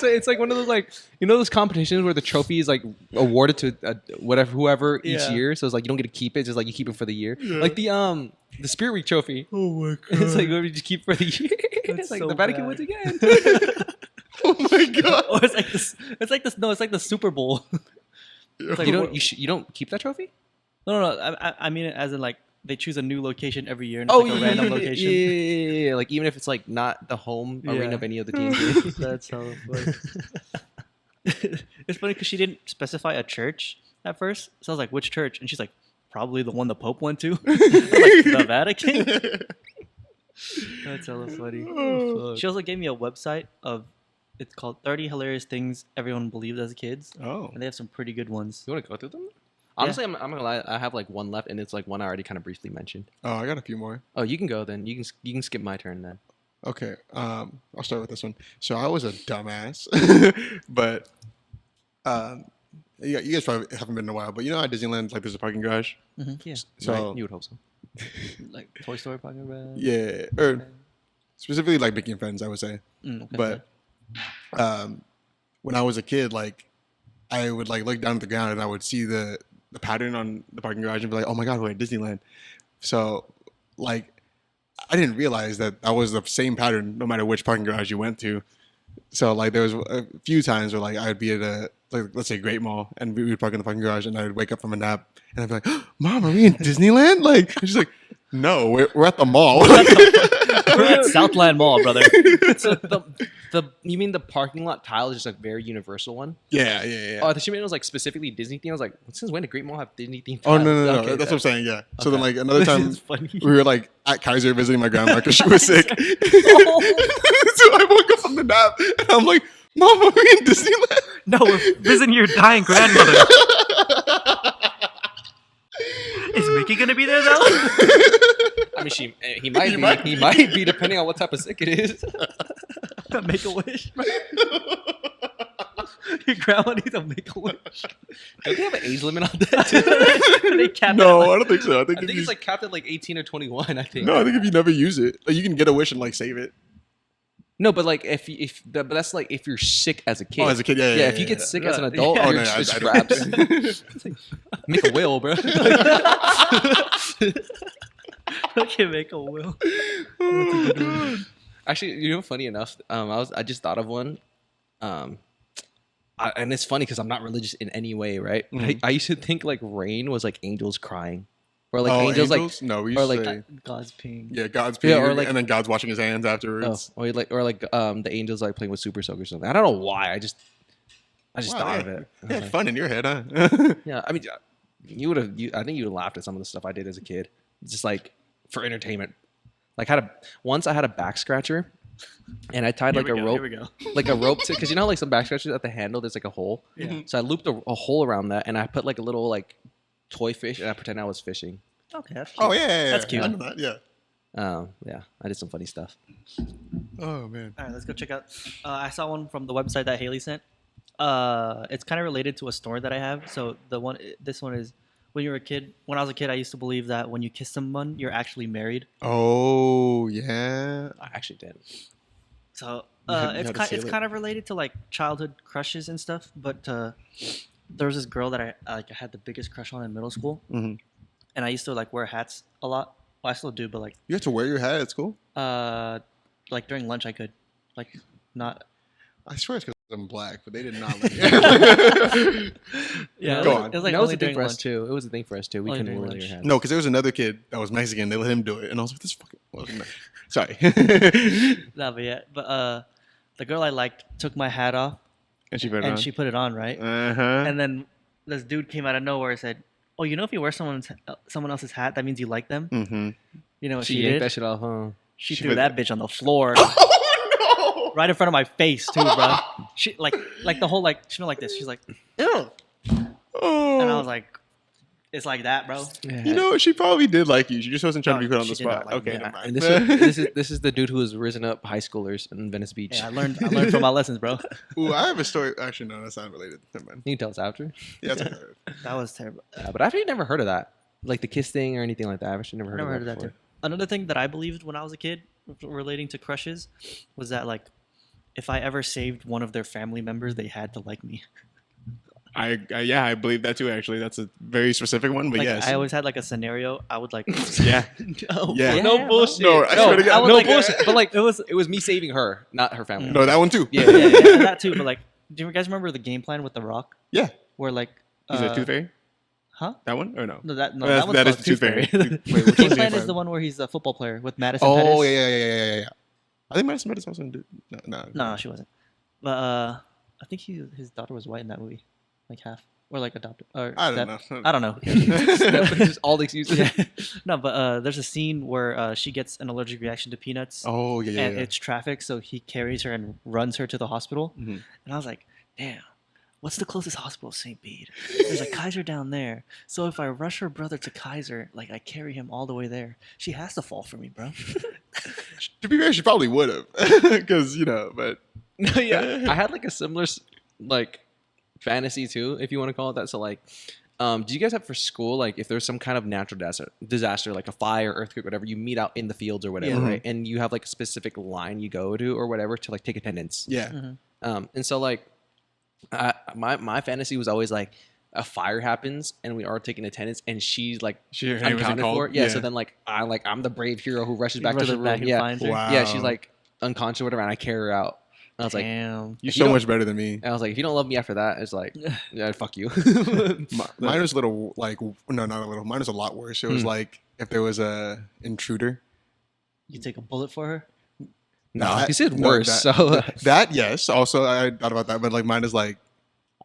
[SPEAKER 3] It's like one of those like those competitions where the trophy is like awarded to whoever each
[SPEAKER 2] Yeah.
[SPEAKER 3] year. So it's like you don't get to keep it, just like you keep it for the year. Like the Spirit Week trophy.
[SPEAKER 1] Oh my god.
[SPEAKER 3] It's like what you just keep for the year. It's like
[SPEAKER 2] so
[SPEAKER 3] the Vatican
[SPEAKER 2] bad.
[SPEAKER 3] wins again.
[SPEAKER 1] Oh my god.
[SPEAKER 2] Or it's like this. It's like this. No, it's like the Super Bowl. It's like,
[SPEAKER 3] You don't keep that trophy?
[SPEAKER 2] No. I mean it as in like they choose a new location every year and it's like a random location.
[SPEAKER 3] Yeah. Like even if it's like not the home arena of any of the teams.
[SPEAKER 2] That's how funny. It's funny because she didn't specify a church at first, so I was like, "Which church?" And she's like, "Probably the one the Pope went to, like, the Vatican." That's hella funny.
[SPEAKER 3] Oh,
[SPEAKER 2] She also gave me a website of. It's called 30 Hilarious Things Everyone Believed as Kids,
[SPEAKER 1] Oh.
[SPEAKER 2] and they have some pretty good ones.
[SPEAKER 3] You want to go through them? Honestly, I'm gonna lie. I have like one left, and it's like one I already kind of briefly mentioned.
[SPEAKER 1] Oh, I got a few more.
[SPEAKER 3] Oh, you can go then. You can skip my turn then.
[SPEAKER 1] Okay. I'll start with this one. So I was a dumbass, but you guys probably haven't been in a while. But you know how Disneyland like there's a parking garage.
[SPEAKER 2] Yeah,
[SPEAKER 1] So
[SPEAKER 3] Right? You would hope so.
[SPEAKER 2] like Toy Story parking about.
[SPEAKER 1] yeah, or specifically like Mickey and Friends, I would say.
[SPEAKER 2] Okay.
[SPEAKER 1] But when I was a kid, like I would like look down at the ground and I would see the pattern on the parking garage and be like, oh my god, we're at Disneyland. So like I didn't realize that was the same pattern no matter which parking garage you went to. So like there was a few times where like I would be at a like let's say Great Mall and we would park in the parking garage and I would wake up from a nap and I'd be like, Mom, are we in Disneyland? Like and she's like, no, we're at the mall.
[SPEAKER 2] We're at Southland Mall, brother.
[SPEAKER 3] So you mean the parking lot tile is just a very universal one?
[SPEAKER 1] Yeah.
[SPEAKER 3] Oh, I thought you meant it was like specifically Disney themed. I was like, since when did Great Mall have Disney themed?
[SPEAKER 1] Oh no.
[SPEAKER 3] Okay,
[SPEAKER 1] That's what I'm saying. Yeah. So
[SPEAKER 3] Okay.
[SPEAKER 1] then like another time
[SPEAKER 2] This is funny.
[SPEAKER 1] we were like at Kaiser visiting my grandma because she was sick. So I woke up from the nap and I'm like, Mom, are we in Disneyland?
[SPEAKER 2] No, we're visiting your dying grandmother. Is Mickey gonna be there though?
[SPEAKER 3] I mean, he might be. He might be depending on what type of sick it is.
[SPEAKER 2] Make a wish. Your grandma needs a make a wish.
[SPEAKER 3] Don't they have an age limit on that too?
[SPEAKER 2] They capped
[SPEAKER 1] No,
[SPEAKER 2] it
[SPEAKER 1] I don't think so. I think,
[SPEAKER 3] I
[SPEAKER 1] if
[SPEAKER 3] think
[SPEAKER 1] you,
[SPEAKER 3] it's like capped at like 18 or 21. I think.
[SPEAKER 1] no, I think if you never use it, like you can get a wish and like save it.
[SPEAKER 3] No, but like but that's like if you're sick as a kid.
[SPEAKER 1] Oh, as a kid, yeah.
[SPEAKER 3] If you get sick as an
[SPEAKER 2] Yeah.
[SPEAKER 3] adult,
[SPEAKER 2] Oh,
[SPEAKER 3] you're
[SPEAKER 1] no,
[SPEAKER 3] just
[SPEAKER 1] I
[SPEAKER 3] strapped.
[SPEAKER 1] don't.
[SPEAKER 3] Make a will, bro.
[SPEAKER 2] Okay, make a will.
[SPEAKER 3] Actually, you know, funny enough, I just thought of one, and it's funny because I'm not religious in any way, right?
[SPEAKER 1] Mhm.
[SPEAKER 3] I used to think like rain was like angels crying. Or like angels, like
[SPEAKER 1] No, we used
[SPEAKER 3] or
[SPEAKER 1] to
[SPEAKER 3] like
[SPEAKER 1] say,
[SPEAKER 2] God's ping.
[SPEAKER 1] yeah, God's
[SPEAKER 3] Yeah,
[SPEAKER 1] peeing,
[SPEAKER 3] or like-
[SPEAKER 1] and then God's washing his hands afterwards.
[SPEAKER 3] the angels like playing with super soak or something. I don't know why. I just
[SPEAKER 1] Wow,
[SPEAKER 3] thought
[SPEAKER 1] yeah.
[SPEAKER 3] of it. I
[SPEAKER 1] You
[SPEAKER 3] was
[SPEAKER 1] had
[SPEAKER 3] like,
[SPEAKER 1] fun in your head, huh?
[SPEAKER 3] yeah, I mean, you would have. I think you would have laughed at some of the stuff I did as a kid, just like for entertainment. Like once I had a back scratcher, and I tied like a rope,
[SPEAKER 2] Here we go.
[SPEAKER 3] like a rope to, because you know how, like some back scratchers at the handle, there's like a hole.
[SPEAKER 2] Yeah.
[SPEAKER 3] So I looped a hole around that, and I put like a little like toy fish, and I pretend I was fishing.
[SPEAKER 2] Okay, that's cute.
[SPEAKER 1] Oh yeah,
[SPEAKER 2] That's cute.
[SPEAKER 1] I know that, yeah.
[SPEAKER 3] Yeah, I did some funny stuff.
[SPEAKER 1] Oh man.
[SPEAKER 2] All right, let's go check out. I saw one from the website that Haley sent. It's kind of related to a story that I have. So this one is when you were a kid. When I was a kid, I used to believe that when you kiss someone, you're actually married.
[SPEAKER 1] Oh yeah.
[SPEAKER 3] I actually did.
[SPEAKER 2] So
[SPEAKER 1] You had
[SPEAKER 2] it's
[SPEAKER 1] to seal
[SPEAKER 2] it's
[SPEAKER 1] it.
[SPEAKER 2] kind of related to like childhood crushes and stuff. But there was this girl that I had the biggest crush on in middle school,
[SPEAKER 1] Mhm.
[SPEAKER 2] and I used to like wear hats a lot. Well, I still do, but like
[SPEAKER 1] You have to wear your hat at school.
[SPEAKER 2] like during lunch I could like not.
[SPEAKER 1] I swear it's because I'm black, but they did not. Let me.
[SPEAKER 2] Yeah,
[SPEAKER 1] Go
[SPEAKER 2] it was,
[SPEAKER 1] on.
[SPEAKER 2] It was like
[SPEAKER 3] that was
[SPEAKER 2] only
[SPEAKER 3] a thing
[SPEAKER 2] during
[SPEAKER 3] for us
[SPEAKER 2] lunch.
[SPEAKER 3] too. It was a thing for us too. We
[SPEAKER 2] Only
[SPEAKER 3] couldn't
[SPEAKER 2] during
[SPEAKER 3] wear your
[SPEAKER 2] lunch.
[SPEAKER 3] hat.
[SPEAKER 1] No, because there was another kid that was Mexican. They let him do it, and I was like, "This fucking." Well, no. Sorry.
[SPEAKER 2] No, but yeah, but the girl I liked took my hat off
[SPEAKER 1] And she put it
[SPEAKER 2] and
[SPEAKER 1] on.
[SPEAKER 2] she put it on, right?
[SPEAKER 1] Uh-huh.
[SPEAKER 2] And then this dude came out of nowhere and said, "Oh, you know, if you wear someone else's hat, that means you like them."
[SPEAKER 1] Mm-hmm.
[SPEAKER 2] You know what
[SPEAKER 3] She
[SPEAKER 2] she
[SPEAKER 3] yanked
[SPEAKER 2] did?
[SPEAKER 3] that shit off, huh?
[SPEAKER 2] She
[SPEAKER 1] she
[SPEAKER 2] threw
[SPEAKER 1] put-
[SPEAKER 2] that bitch on the floor,
[SPEAKER 1] Oh
[SPEAKER 2] right in front of my face too, bro. She like the whole like she went like this. She's like, "Ew,"
[SPEAKER 1] no! Oh.
[SPEAKER 2] and I was like, "It's like that, bro."
[SPEAKER 1] you know, she probably did like you. She just wasn't trying
[SPEAKER 2] No,
[SPEAKER 1] to be put on
[SPEAKER 2] she
[SPEAKER 1] the
[SPEAKER 2] did not
[SPEAKER 1] spot.
[SPEAKER 2] like
[SPEAKER 1] Okay,
[SPEAKER 2] me.
[SPEAKER 1] never mind.
[SPEAKER 3] And this is the dude who has risen up high schoolers in Venice Beach.
[SPEAKER 2] Yeah, I learned from my lessons, bro.
[SPEAKER 1] Ooh, I have a story. Actually, no, that's not related. Never mind.
[SPEAKER 3] You can tell us after.
[SPEAKER 1] Yeah, that's okay.
[SPEAKER 2] That was terrible.
[SPEAKER 3] But I've actually never heard of that, like the kiss thing or anything like that. I've actually never heard
[SPEAKER 2] Never
[SPEAKER 3] of
[SPEAKER 2] heard of that
[SPEAKER 3] before.
[SPEAKER 2] too. Another thing that I believed when I was a kid relating to crushes was that like if I ever saved one of their family members, they had to like me.
[SPEAKER 1] I believe that too. Actually, that's a very specific one, but
[SPEAKER 2] Like
[SPEAKER 1] yes.
[SPEAKER 2] I always had like a scenario. I would like
[SPEAKER 1] yeah.
[SPEAKER 2] no,
[SPEAKER 1] Yeah.
[SPEAKER 3] No
[SPEAKER 2] bro.
[SPEAKER 3] bullshit.
[SPEAKER 1] No, I swear to God.
[SPEAKER 2] I would
[SPEAKER 3] no
[SPEAKER 2] like-
[SPEAKER 3] bullshit. But like it was me saving her, not her family.
[SPEAKER 1] No, that one too.
[SPEAKER 3] Yeah.
[SPEAKER 2] Yeah, yeah, that too. But like, do you guys remember the game plan with the Rock?
[SPEAKER 1] Yeah.
[SPEAKER 2] Where like,
[SPEAKER 1] Is it Tooth Fairy?
[SPEAKER 2] huh?
[SPEAKER 1] That one or no?
[SPEAKER 2] No, that
[SPEAKER 1] Oh,
[SPEAKER 2] that one's
[SPEAKER 1] that is
[SPEAKER 2] called
[SPEAKER 1] Tooth Fairy. Wait, which
[SPEAKER 2] Game
[SPEAKER 1] one's
[SPEAKER 2] plan
[SPEAKER 1] Game
[SPEAKER 2] is
[SPEAKER 1] Plan?
[SPEAKER 2] the one where he's a football player with Madison.
[SPEAKER 1] Oh
[SPEAKER 2] Pettis.
[SPEAKER 1] yeah. I think Madison Pettis also did. No.
[SPEAKER 2] No, she wasn't. But I think his daughter was white in that movie, like half or like adopted. Or
[SPEAKER 1] I don't
[SPEAKER 2] step-
[SPEAKER 1] know.
[SPEAKER 2] I don't know.
[SPEAKER 3] Just all the excuses.
[SPEAKER 2] Yeah. No, but there's a scene where she gets an allergic reaction to peanuts,
[SPEAKER 1] Oh yeah.
[SPEAKER 2] and it's traffic, so he carries her and runs her to the hospital.
[SPEAKER 1] Mhm.
[SPEAKER 2] And I was like, damn, what's the closest hospital to St. Bede? There's a Kaiser down there. So if I rush her brother to Kaiser, like I carry him all the way there, she has to fall for me, bro.
[SPEAKER 1] To be fair, she probably would have, because but
[SPEAKER 3] No, yeah. I had like a similar like fantasy too, if you want to call it that. So like, do you guys have for school, like if there's some kind of natural disaster like a fire, earthquake, whatever, you meet out in the fields or whatever,
[SPEAKER 1] Yeah.
[SPEAKER 3] right? And you have like a specific line you go to or whatever to like take attendance.
[SPEAKER 1] yeah.
[SPEAKER 2] Mhm.
[SPEAKER 3] And so like, my fantasy was always like a fire happens and we are taking attendance and she's like
[SPEAKER 1] Her name was
[SPEAKER 3] uncounted
[SPEAKER 1] called?
[SPEAKER 3] for. Yeah, so then like I'm the brave hero who rushes
[SPEAKER 2] He
[SPEAKER 3] back to
[SPEAKER 2] rushes
[SPEAKER 3] the room.
[SPEAKER 2] back and
[SPEAKER 3] Yeah,
[SPEAKER 2] finds her.
[SPEAKER 1] Wow.
[SPEAKER 3] yeah, she's like unconscious or whatever, and I carry her out. And I was like,
[SPEAKER 2] Damn.
[SPEAKER 1] You're
[SPEAKER 3] If you
[SPEAKER 1] so
[SPEAKER 3] don't-
[SPEAKER 1] much better than me.
[SPEAKER 3] and I was like, if you don't love me after that, it's like, yeah, fuck you.
[SPEAKER 1] Mine was a little like no, not a little. Mine was a lot worse. It was like if there was a intruder.
[SPEAKER 2] You take a bullet for her?
[SPEAKER 3] No,
[SPEAKER 1] That-
[SPEAKER 3] you said
[SPEAKER 1] no,
[SPEAKER 3] worse.
[SPEAKER 1] that-
[SPEAKER 3] So
[SPEAKER 1] That yes. Also, I thought about that, but like mine is like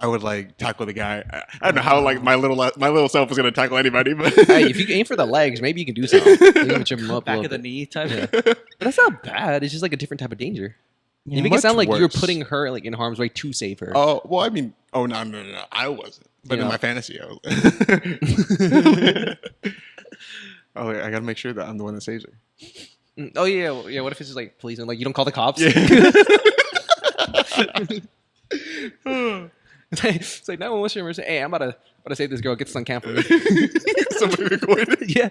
[SPEAKER 1] I would like tackle the guy. I don't know how like my little self was gonna tackle anybody, but
[SPEAKER 3] hey, if you aim for the legs, maybe you can do something. Maybe you can chip him up a
[SPEAKER 2] Back
[SPEAKER 3] little
[SPEAKER 2] of the
[SPEAKER 3] bit.
[SPEAKER 2] knee type?
[SPEAKER 3] Yeah. But that's not bad. It's just like a different type of danger. You make it
[SPEAKER 1] Much
[SPEAKER 3] sound like you're
[SPEAKER 1] worse.
[SPEAKER 3] putting her like in harm's way to save her.
[SPEAKER 1] Oh well, I mean, no, I wasn't. But
[SPEAKER 3] Yeah.
[SPEAKER 1] in my fantasy, I was. Oh, wait, I gotta make sure that I'm the one that saves her.
[SPEAKER 3] Oh yeah, yeah. What if it's just like police and like you don't call the cops? It's like 911 streamer say, "Hey, I'm about to save this girl. Get this on cam for me."
[SPEAKER 1] Somebody recorded.
[SPEAKER 3] Yeah,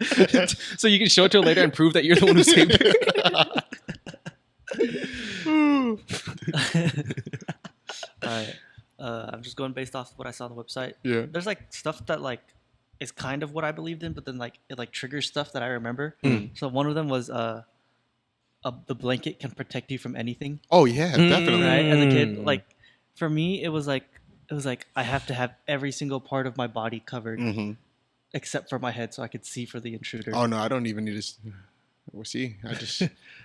[SPEAKER 3] so you can show it to her later and prove that you're the one who saved her.
[SPEAKER 2] All right. I'm just going based off what I saw on the website.
[SPEAKER 1] Yeah.
[SPEAKER 2] There's like stuff that like is kind of what I believed in, but then like it like triggers stuff that I remember.
[SPEAKER 1] Mm.
[SPEAKER 2] So one of them was the blanket can protect you from anything.
[SPEAKER 1] Oh yeah, definitely.
[SPEAKER 2] Right? As a kid,
[SPEAKER 3] Mm.
[SPEAKER 2] like for me, it was like I have to have every single part of my body covered.
[SPEAKER 1] Mm-hmm.
[SPEAKER 2] except for my head, so I could see for the intruder.
[SPEAKER 1] Oh no, I don't even need to. We'll see.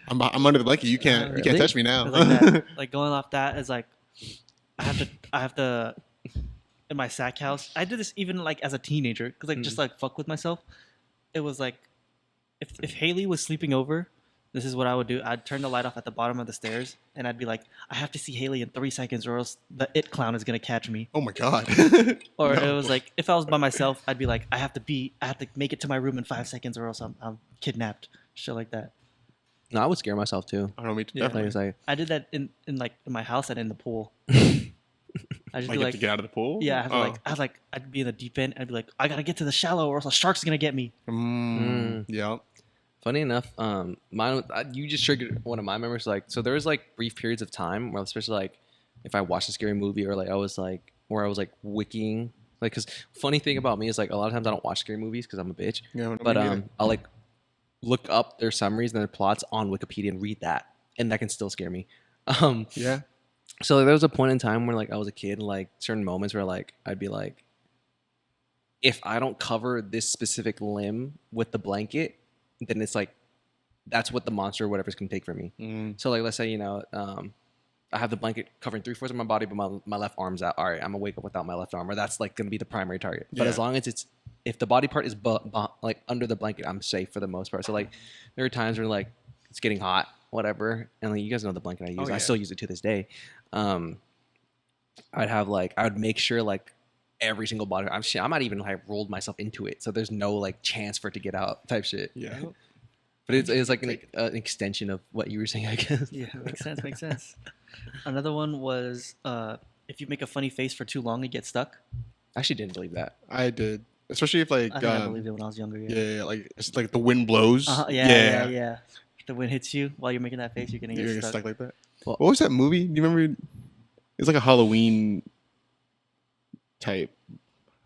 [SPEAKER 1] I'm under the blanket. You can't
[SPEAKER 2] Really?
[SPEAKER 1] touch me now.
[SPEAKER 2] Like that. Like going off that is like, I have to in my sack house. I did this even like as a teenager because like just like fuck with myself. It was like if Haley was sleeping over, this is what I would do. I'd turn the light off at the bottom of the stairs, and I'd be like, I have to see Haley in 3 seconds, or else the it clown is gonna catch me.
[SPEAKER 1] Oh my god.
[SPEAKER 2] Or
[SPEAKER 1] No.
[SPEAKER 2] it was like if I was by myself, I'd be like, I have to make it to my room in 5 seconds, or else I'm kidnapped. Shit like that.
[SPEAKER 3] No, I would scare myself too.
[SPEAKER 1] I don't mean
[SPEAKER 2] Yeah.
[SPEAKER 3] Like,
[SPEAKER 1] definitely.
[SPEAKER 3] it's like,
[SPEAKER 2] I did that in like in my house and in the pool. I just
[SPEAKER 1] Like,
[SPEAKER 2] be
[SPEAKER 1] you have
[SPEAKER 2] like,
[SPEAKER 1] to get out of the pool.
[SPEAKER 2] yeah, I'd be in the deep end. I'd be like, I gotta get to the shallow, or else a shark's gonna get me.
[SPEAKER 1] Yeah.
[SPEAKER 3] funny enough, you just triggered one of my memories. Like, so there was like brief periods of time where, especially like if I watched a scary movie or like I was like, wikiing, like, because funny thing about me is like a lot of times I don't watch scary movies because I'm a bitch.
[SPEAKER 1] Yeah.
[SPEAKER 3] But I'll like look up their summaries and their plots on Wikipedia and read that, and that can still scare me.
[SPEAKER 1] Yeah.
[SPEAKER 3] So there was a point in time where like I was a kid, like certain moments where like I'd be like, if I don't cover this specific limb with the blanket, then it's like that's what the monster or whatever's gonna take from me. So like let's say I have the blanket covering 3/4 of my body, but my left arm's out. All right, I'm gonna wake up without my left arm, or that's like gonna be the primary target. But as
[SPEAKER 1] Yeah.
[SPEAKER 3] long as if the body part is like under the blanket, I'm safe for the most part. So like there are times where like it's getting hot, whatever, and like you guys know the blanket I use.
[SPEAKER 1] Oh, yeah.
[SPEAKER 3] I still use it to this day. I would make sure like every single body. I might even like rolled myself into it, so there's no like chance for it to get out type shit.
[SPEAKER 1] Yeah.
[SPEAKER 3] But it's like an extension of what you were saying, I guess.
[SPEAKER 2] Yeah, makes sense. Another one was if you make a funny face for too long, it gets stuck.
[SPEAKER 3] I actually didn't believe that.
[SPEAKER 1] I did, especially if like
[SPEAKER 2] I think I believed it when I was younger.
[SPEAKER 1] yeah, like it's like the wind blows.
[SPEAKER 2] Yeah. If the wind hits you while you're making that face, you're gonna
[SPEAKER 1] You're
[SPEAKER 2] get
[SPEAKER 1] gonna get
[SPEAKER 2] stuck.
[SPEAKER 1] stuck like that.
[SPEAKER 3] Well-
[SPEAKER 1] What was that movie? Do you remember? It's like a Halloween type.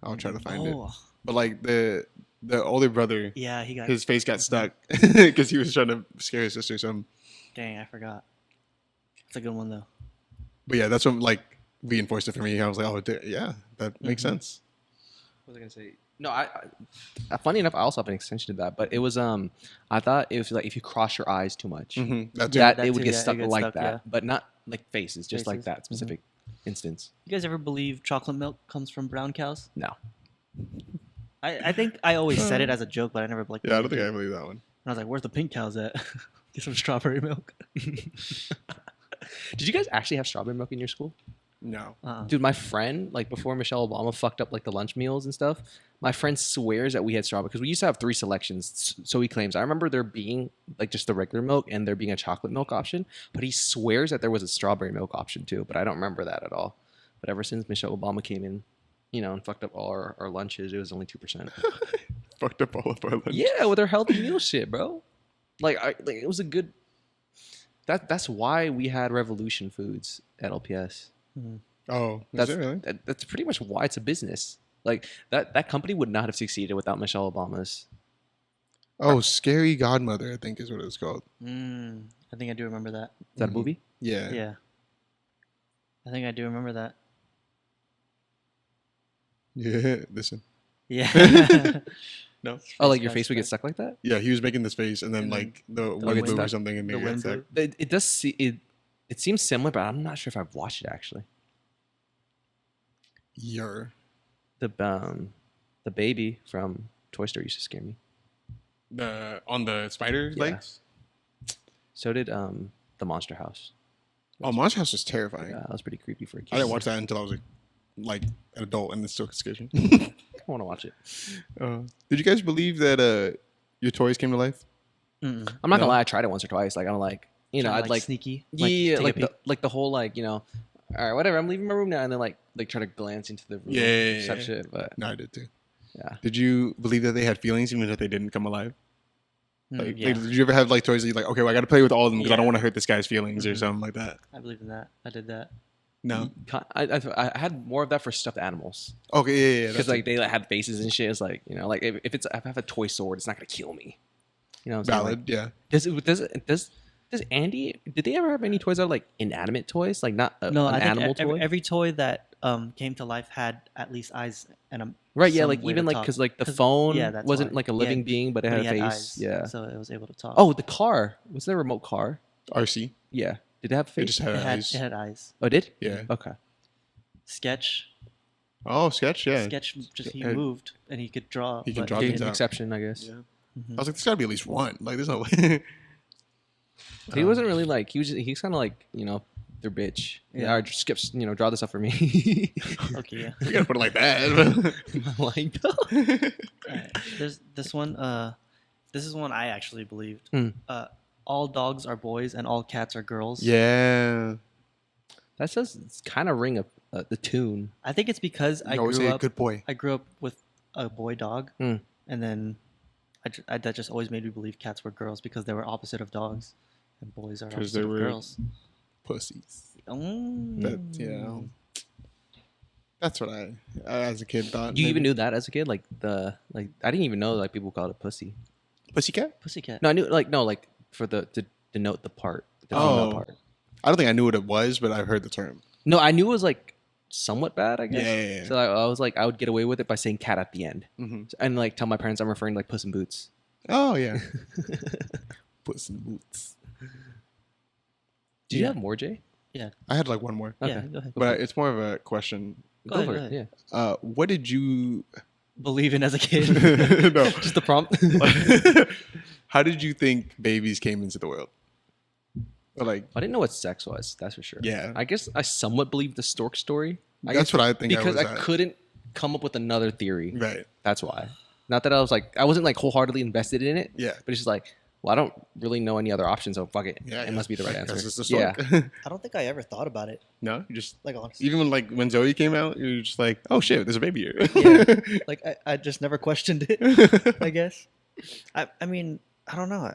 [SPEAKER 1] I'll try to find it.
[SPEAKER 2] Oh,
[SPEAKER 1] But like the older brother,
[SPEAKER 2] yeah, he got.
[SPEAKER 1] his face got stuck because he was trying to scare his sister or something.
[SPEAKER 2] Dang, I forgot. It's a good one though.
[SPEAKER 1] But yeah, that's what like reinforced it for me. I was like, oh yeah, that makes sense.
[SPEAKER 3] What was I gonna say? No, I funny enough, I also have an extension to that, but it was I thought it was like if you cross your eyes too much,
[SPEAKER 1] That's
[SPEAKER 2] Yeah,
[SPEAKER 1] it.
[SPEAKER 3] that it would
[SPEAKER 2] too,
[SPEAKER 3] get
[SPEAKER 2] yeah, it
[SPEAKER 3] stuck
[SPEAKER 2] gets
[SPEAKER 3] like
[SPEAKER 2] stuck,
[SPEAKER 3] that,
[SPEAKER 2] yeah.
[SPEAKER 3] but not like faces, just like
[SPEAKER 2] Faces.
[SPEAKER 3] that specific instance.
[SPEAKER 2] You guys ever believe chocolate milk comes from brown cows?
[SPEAKER 3] No,
[SPEAKER 2] I think I always said it as a joke, but I never like.
[SPEAKER 1] Yeah, I don't think I believe that one.
[SPEAKER 2] And I was like, "Where's the pink cows at? Get some strawberry milk."
[SPEAKER 3] did you guys actually have strawberry milk in your school?
[SPEAKER 1] No.
[SPEAKER 3] Dude, my friend, like before Michelle Obama fucked up like the lunch meals and stuff, my friend swears that we had strawberry because we used to have 3 selections. So he claims. I remember there being like just the regular milk and there being a chocolate milk option, but he swears that there was a strawberry milk option too. But I don't remember that at all. But ever since Michelle Obama came in, and fucked up all our lunches, it was only 2%.
[SPEAKER 1] Fucked up all of our lunch.
[SPEAKER 3] Yeah, with her healthy meal shit, bro. Like it was a good. That's why we had Revolution Foods at LPS.
[SPEAKER 1] Oh,
[SPEAKER 3] That's
[SPEAKER 1] is it really?
[SPEAKER 3] that's pretty much why it's a business. Like that company would not have succeeded without Michelle Obama's.
[SPEAKER 1] Oh, Scary Godmother, I think is what it was called.
[SPEAKER 2] I think I do remember that.
[SPEAKER 3] Is that a movie?
[SPEAKER 1] Yeah.
[SPEAKER 2] Yeah. I think I do remember that.
[SPEAKER 1] Yeah. Listen.
[SPEAKER 2] Yeah.
[SPEAKER 1] No.
[SPEAKER 3] Oh, like your
[SPEAKER 2] got
[SPEAKER 3] face would get
[SPEAKER 2] stuck.
[SPEAKER 3] stuck like that?
[SPEAKER 1] Yeah, he was making this face, and then
[SPEAKER 2] And then
[SPEAKER 1] like the wind
[SPEAKER 3] wind
[SPEAKER 1] blew or
[SPEAKER 3] stuck.
[SPEAKER 1] something, and
[SPEAKER 2] The
[SPEAKER 1] they got
[SPEAKER 2] wind
[SPEAKER 1] stuck.
[SPEAKER 2] blew.
[SPEAKER 3] It does see it. It seems similar, but I'm not sure if I've watched it actually. The baby from Toy Story used to scare me.
[SPEAKER 1] On the spider
[SPEAKER 3] Yeah.
[SPEAKER 1] legs.
[SPEAKER 3] So did the Monster House.
[SPEAKER 1] Oh, Monster House was terrifying.
[SPEAKER 3] That was pretty creepy for a kid.
[SPEAKER 1] I didn't watch that until I was like an adult, and it still scares me.
[SPEAKER 3] I want to watch it.
[SPEAKER 1] Did you guys believe that your toys came to life?
[SPEAKER 2] Mm-mm.
[SPEAKER 3] I'm not
[SPEAKER 1] No?
[SPEAKER 3] gonna lie. I tried it once or twice. Like I'm like,
[SPEAKER 2] Kinda
[SPEAKER 3] I'd like
[SPEAKER 2] sneaky.
[SPEAKER 3] yeah,
[SPEAKER 2] take a peek.
[SPEAKER 3] like the whole like all right, whatever. I'm leaving my room now, and then like try to glance into the room,
[SPEAKER 1] Yeah.
[SPEAKER 3] type shit. But
[SPEAKER 1] No, I did too.
[SPEAKER 3] yeah,
[SPEAKER 1] Did you believe that they had feelings even if they didn't come alive? Like,
[SPEAKER 2] Yeah,
[SPEAKER 1] did you ever have like toys that you're like, okay, well, I got to play with all of them because I don't
[SPEAKER 2] Yeah.
[SPEAKER 1] want to hurt this guy's feelings or
[SPEAKER 2] Mhm.
[SPEAKER 1] something like that?
[SPEAKER 2] I believe in that. I did that.
[SPEAKER 1] No.
[SPEAKER 3] I had more of that for stuffed animals
[SPEAKER 1] Okay, yeah.
[SPEAKER 3] because
[SPEAKER 1] That's
[SPEAKER 3] like they like, had faces and shit. It's like like if I have a toy sword, it's not gonna kill me. You know, what I'm saying?
[SPEAKER 1] valid. Yeah.
[SPEAKER 3] Like, does Andy? Did they ever have any toys that are like inanimate toys, like not
[SPEAKER 2] No,
[SPEAKER 3] an
[SPEAKER 2] I think
[SPEAKER 3] animal toy?
[SPEAKER 2] every toy that came to life had at least eyes and a
[SPEAKER 3] Right, yeah,
[SPEAKER 2] some
[SPEAKER 3] like
[SPEAKER 2] way
[SPEAKER 3] even
[SPEAKER 2] to
[SPEAKER 3] like
[SPEAKER 2] talk.
[SPEAKER 3] because like the
[SPEAKER 2] 'Cause-
[SPEAKER 3] phone
[SPEAKER 2] yeah, that's
[SPEAKER 3] wasn't
[SPEAKER 2] why.
[SPEAKER 3] like a
[SPEAKER 2] Yeah,
[SPEAKER 3] living being, but it
[SPEAKER 2] but
[SPEAKER 3] had
[SPEAKER 2] he
[SPEAKER 3] a face.
[SPEAKER 2] eyes,
[SPEAKER 3] Yeah.
[SPEAKER 2] so it was able to talk.
[SPEAKER 3] Oh, the car was there a remote car?
[SPEAKER 1] RC.
[SPEAKER 3] Yeah. Did it have a
[SPEAKER 1] It
[SPEAKER 3] face?
[SPEAKER 1] just had eyes.
[SPEAKER 2] it had eyes.
[SPEAKER 3] Oh, it did?
[SPEAKER 1] Yeah.
[SPEAKER 3] Okay.
[SPEAKER 2] Sketch,
[SPEAKER 1] Oh, Sketch. Yeah.
[SPEAKER 2] Sketch, just he
[SPEAKER 1] Had-
[SPEAKER 2] moved and he could draw.
[SPEAKER 1] He can
[SPEAKER 2] but
[SPEAKER 1] draw
[SPEAKER 3] Okay,
[SPEAKER 1] things out.
[SPEAKER 3] exception, I guess.
[SPEAKER 1] Yeah.
[SPEAKER 2] Mhm.
[SPEAKER 1] I was like, there's got to be at least one. Like, there's no way.
[SPEAKER 3] He wasn't really like he's kind of like their bitch.
[SPEAKER 2] Yeah.
[SPEAKER 3] Yeah. Or just skips draw this up for me.
[SPEAKER 2] Okay, yeah.
[SPEAKER 1] You gotta put it like that.
[SPEAKER 3] like
[SPEAKER 2] Alright, there's this one. This is one I actually believed.
[SPEAKER 3] Hmm.
[SPEAKER 2] All dogs are boys and all cats are girls.
[SPEAKER 1] Yeah.
[SPEAKER 3] that says it's kind of ring the tune.
[SPEAKER 2] I think it's because
[SPEAKER 1] You always say, good boy.
[SPEAKER 2] I grew up with a boy dog,
[SPEAKER 3] Hmm.
[SPEAKER 2] and then that just always made me believe cats were girls because they were opposite of dogs, and boys are
[SPEAKER 1] 'Cause
[SPEAKER 2] opposite
[SPEAKER 1] they
[SPEAKER 2] of
[SPEAKER 1] were-
[SPEAKER 2] girls.
[SPEAKER 1] Pussies.
[SPEAKER 2] Mm.
[SPEAKER 1] That, yeah. That's what I as a kid thought.
[SPEAKER 3] You
[SPEAKER 1] maybe.
[SPEAKER 3] even knew that as a kid, like I didn't even know like people called it pussy.
[SPEAKER 1] Pussycat?
[SPEAKER 2] Pussycat.
[SPEAKER 3] No, I knew like for to denote the part, the
[SPEAKER 1] Oh.
[SPEAKER 3] female part.
[SPEAKER 1] I don't think I knew what it was, but I've heard the term.
[SPEAKER 3] No, I knew it was like somewhat bad, I guess.
[SPEAKER 1] Yeah.
[SPEAKER 3] So I was like, I would get away with it by saying cat at the end,
[SPEAKER 1] Hmm.
[SPEAKER 3] and like tell my parents I'm referring to like Puss in Boots.
[SPEAKER 1] Oh, yeah. Puss in Boots.
[SPEAKER 3] Do you
[SPEAKER 2] Yeah.
[SPEAKER 3] have more, Jay?
[SPEAKER 1] I had like one more,
[SPEAKER 2] Yeah,
[SPEAKER 3] Okay.
[SPEAKER 2] go ahead.
[SPEAKER 1] but it's more of a question.
[SPEAKER 2] Go
[SPEAKER 3] for
[SPEAKER 2] ahead.
[SPEAKER 3] it. Yeah.
[SPEAKER 1] What did you...
[SPEAKER 2] Believe in as a kid.
[SPEAKER 1] no.
[SPEAKER 3] Just the prompt.
[SPEAKER 1] How did you think babies came into the world? Or like,
[SPEAKER 3] I didn't know what sex was. That's for sure.
[SPEAKER 1] Yeah.
[SPEAKER 3] I guess I somewhat believed the stork story.
[SPEAKER 1] that's what I think
[SPEAKER 3] because
[SPEAKER 1] I
[SPEAKER 3] I
[SPEAKER 1] was
[SPEAKER 3] couldn't come up with another theory.
[SPEAKER 1] at. Right.
[SPEAKER 3] That's why. Not that I wasn't like wholeheartedly invested in it.
[SPEAKER 1] Yeah.
[SPEAKER 3] But it's just like, well, I don't really know any other options, so fuck it.
[SPEAKER 1] Yeah.
[SPEAKER 3] It must be the right answer.
[SPEAKER 1] Because it's the
[SPEAKER 3] Yeah.
[SPEAKER 1] stork.
[SPEAKER 2] I don't think I ever thought about it.
[SPEAKER 1] No, you just...
[SPEAKER 2] Like honestly,
[SPEAKER 1] Even when Zoe came out, you were just like, oh shit, there's a baby here.
[SPEAKER 2] Yeah. like I just never questioned it. I guess. I mean, I don't know.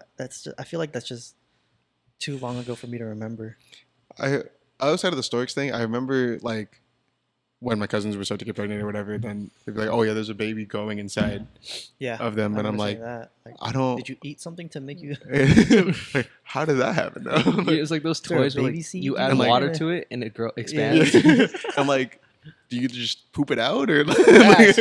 [SPEAKER 2] I feel like that's just too long ago for me to remember.
[SPEAKER 1] Outside of the storks thing, I remember like when my cousins were starting to get pregnant or whatever, then they'd be like, oh yeah, there's a baby going inside
[SPEAKER 2] Yeah.
[SPEAKER 1] of them.
[SPEAKER 2] I
[SPEAKER 1] And I'm
[SPEAKER 2] remember
[SPEAKER 1] like,
[SPEAKER 2] saying that. Like,
[SPEAKER 1] I don't...
[SPEAKER 2] did you eat something to make you?
[SPEAKER 1] like, how did that happen though?
[SPEAKER 3] Yeah, it's like those
[SPEAKER 2] there a
[SPEAKER 3] toys where
[SPEAKER 2] baby
[SPEAKER 3] like,
[SPEAKER 2] seed
[SPEAKER 3] you
[SPEAKER 2] in
[SPEAKER 3] add
[SPEAKER 1] there?
[SPEAKER 3] water
[SPEAKER 2] Yeah.
[SPEAKER 3] to it and it
[SPEAKER 1] Yeah.
[SPEAKER 3] expands.
[SPEAKER 1] I'm like, do you just poop it out or like,
[SPEAKER 3] That's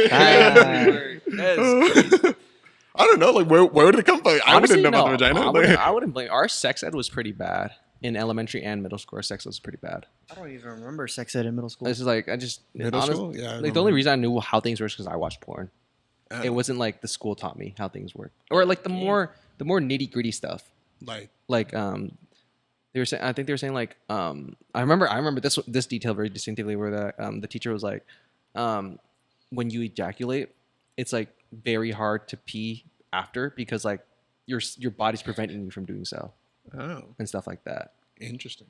[SPEAKER 1] I don't know, like where did it come from? I
[SPEAKER 3] Honestly,
[SPEAKER 1] wouldn't know
[SPEAKER 3] no,
[SPEAKER 1] about the vagina.
[SPEAKER 3] I wouldn't blame. Our sex ed was pretty bad in elementary and middle school. Our sex ed was pretty bad.
[SPEAKER 2] I don't even remember sex ed in middle school.
[SPEAKER 3] This is like I just
[SPEAKER 1] Middle
[SPEAKER 3] honest-
[SPEAKER 1] school? Yeah. I
[SPEAKER 3] Like
[SPEAKER 1] don't
[SPEAKER 3] the only
[SPEAKER 1] know.
[SPEAKER 3] reason I knew how things work is because I watched porn.
[SPEAKER 1] Uh,
[SPEAKER 3] It wasn't like the school taught me how things work, or like the more nitty gritty stuff.
[SPEAKER 1] like
[SPEAKER 3] Like they were saying. I think they were saying like I remember this detail very distinctively where the teacher was like when you ejaculate, it's like very hard to pee after because like your body's preventing you from doing so
[SPEAKER 1] oh,
[SPEAKER 3] and stuff like that.
[SPEAKER 1] interesting.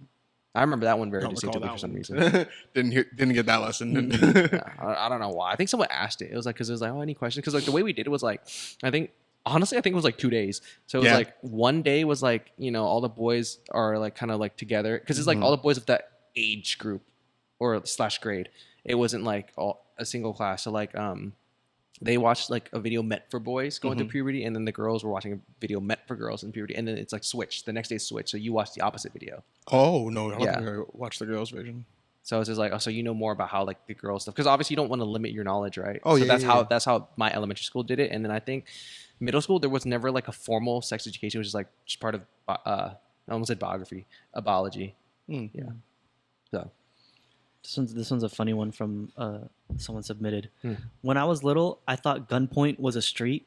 [SPEAKER 3] I remember that one very
[SPEAKER 1] Don't recall
[SPEAKER 3] distinctively
[SPEAKER 1] that
[SPEAKER 3] for some
[SPEAKER 1] one.
[SPEAKER 3] reason.
[SPEAKER 1] didn't get that lesson.
[SPEAKER 3] Yeah, I don't know why. I think someone asked it. It was like because it was like, oh, any questions? Because like the way we did it was like, I think it was like 2 days. So it was
[SPEAKER 1] Yeah.
[SPEAKER 3] like one day was like all the boys are like kind of like together because it's like
[SPEAKER 1] Mhm.
[SPEAKER 3] all the boys of that age group or / grade. It wasn't like all a single class. So like they watched like a video meant for boys going through
[SPEAKER 1] Mhm.
[SPEAKER 3] puberty, and then the girls were watching a video meant for girls in puberty, and then it's like switched. The next day switch. So you watch the opposite video.
[SPEAKER 1] Oh no, I don't
[SPEAKER 3] Yeah.
[SPEAKER 1] think I watched the girls' version.
[SPEAKER 3] So it's just like, oh, so you know more about how like the girl stuff because obviously you don't want to limit your knowledge, right?
[SPEAKER 1] Oh,
[SPEAKER 3] so
[SPEAKER 1] yeah, yeah.
[SPEAKER 3] that's how my elementary school did it, and then I think middle school there was never like a formal sex education, which is like just part of I almost said biography, biology.
[SPEAKER 1] Hmm.
[SPEAKER 3] Yeah. So
[SPEAKER 2] This one's a funny one from someone submitted.
[SPEAKER 3] Hmm.
[SPEAKER 2] When I was little, I thought gunpoint was a street.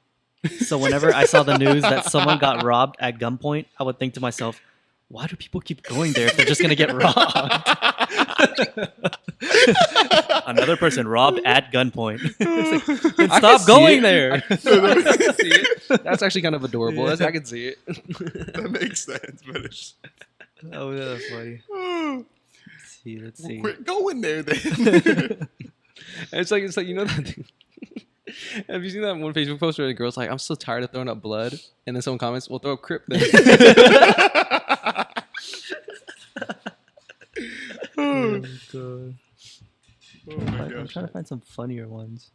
[SPEAKER 2] So whenever I saw the news that someone got robbed at gunpoint, I would think to myself, why do people keep going there if they're just gonna get robbed? Another person robbed at gunpoint. It's like, then
[SPEAKER 3] I can
[SPEAKER 2] stop
[SPEAKER 3] see
[SPEAKER 2] going
[SPEAKER 3] it.
[SPEAKER 2] there.
[SPEAKER 3] I can see it. That's actually kind of adorable. I can see it.
[SPEAKER 1] That makes sense, but it's
[SPEAKER 2] Oh, that's funny. Let's see.
[SPEAKER 1] quit going there then.
[SPEAKER 3] It's like that thing. Have you seen that one Facebook post where the girl's like, I'm so tired of throwing up blood, and then someone comments, "We'll throw up Crip then."
[SPEAKER 2] Oh, God.
[SPEAKER 1] Oh my
[SPEAKER 2] I'm
[SPEAKER 1] gosh.
[SPEAKER 2] trying to find some funnier ones.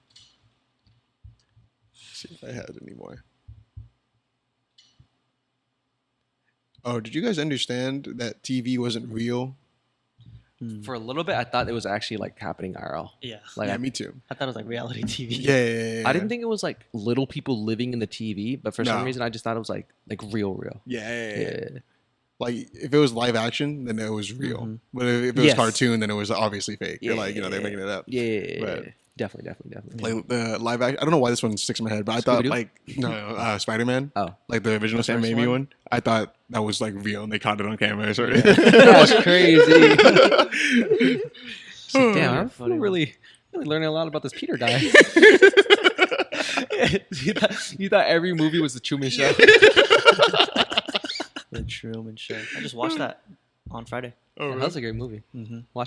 [SPEAKER 1] See if I had any more. Oh, did you guys understand that TV wasn't real
[SPEAKER 3] For a little bit, I thought it was actually like happening IRL.
[SPEAKER 2] Yeah.
[SPEAKER 3] Like
[SPEAKER 1] Yeah,
[SPEAKER 3] I,
[SPEAKER 1] me too.
[SPEAKER 2] I thought it was like reality TV.
[SPEAKER 1] Yeah.
[SPEAKER 3] I didn't think it was like little people living in the TV, but for some
[SPEAKER 1] No.
[SPEAKER 3] reason, I just thought it was like real.
[SPEAKER 1] Yeah. Like if it was live action, then it was real.
[SPEAKER 2] Mhm.
[SPEAKER 1] But if it was
[SPEAKER 3] Yes.
[SPEAKER 1] cartoon, then it was obviously fake. You're like, they're making it up.
[SPEAKER 3] Yeah,
[SPEAKER 1] But-
[SPEAKER 3] definitely.
[SPEAKER 1] Like the live action, I don't know why this one sticks in my head, but I thought
[SPEAKER 3] Scooby-Doo?
[SPEAKER 1] like Spider-Man,
[SPEAKER 3] Oh,
[SPEAKER 1] like the original Sam
[SPEAKER 2] first
[SPEAKER 1] Raimi
[SPEAKER 2] one?
[SPEAKER 1] one. I thought that was like real, and they caught it on camera. So
[SPEAKER 3] that's crazy. So, damn, I'm
[SPEAKER 2] Funny one.
[SPEAKER 3] really learning a lot about this Peter guy. you thought every movie was the Truman Show?
[SPEAKER 2] The Truman Show. I just watched that on Friday.
[SPEAKER 1] Oh,
[SPEAKER 3] That was a great movie.
[SPEAKER 2] Mm-hmm.
[SPEAKER 3] Watch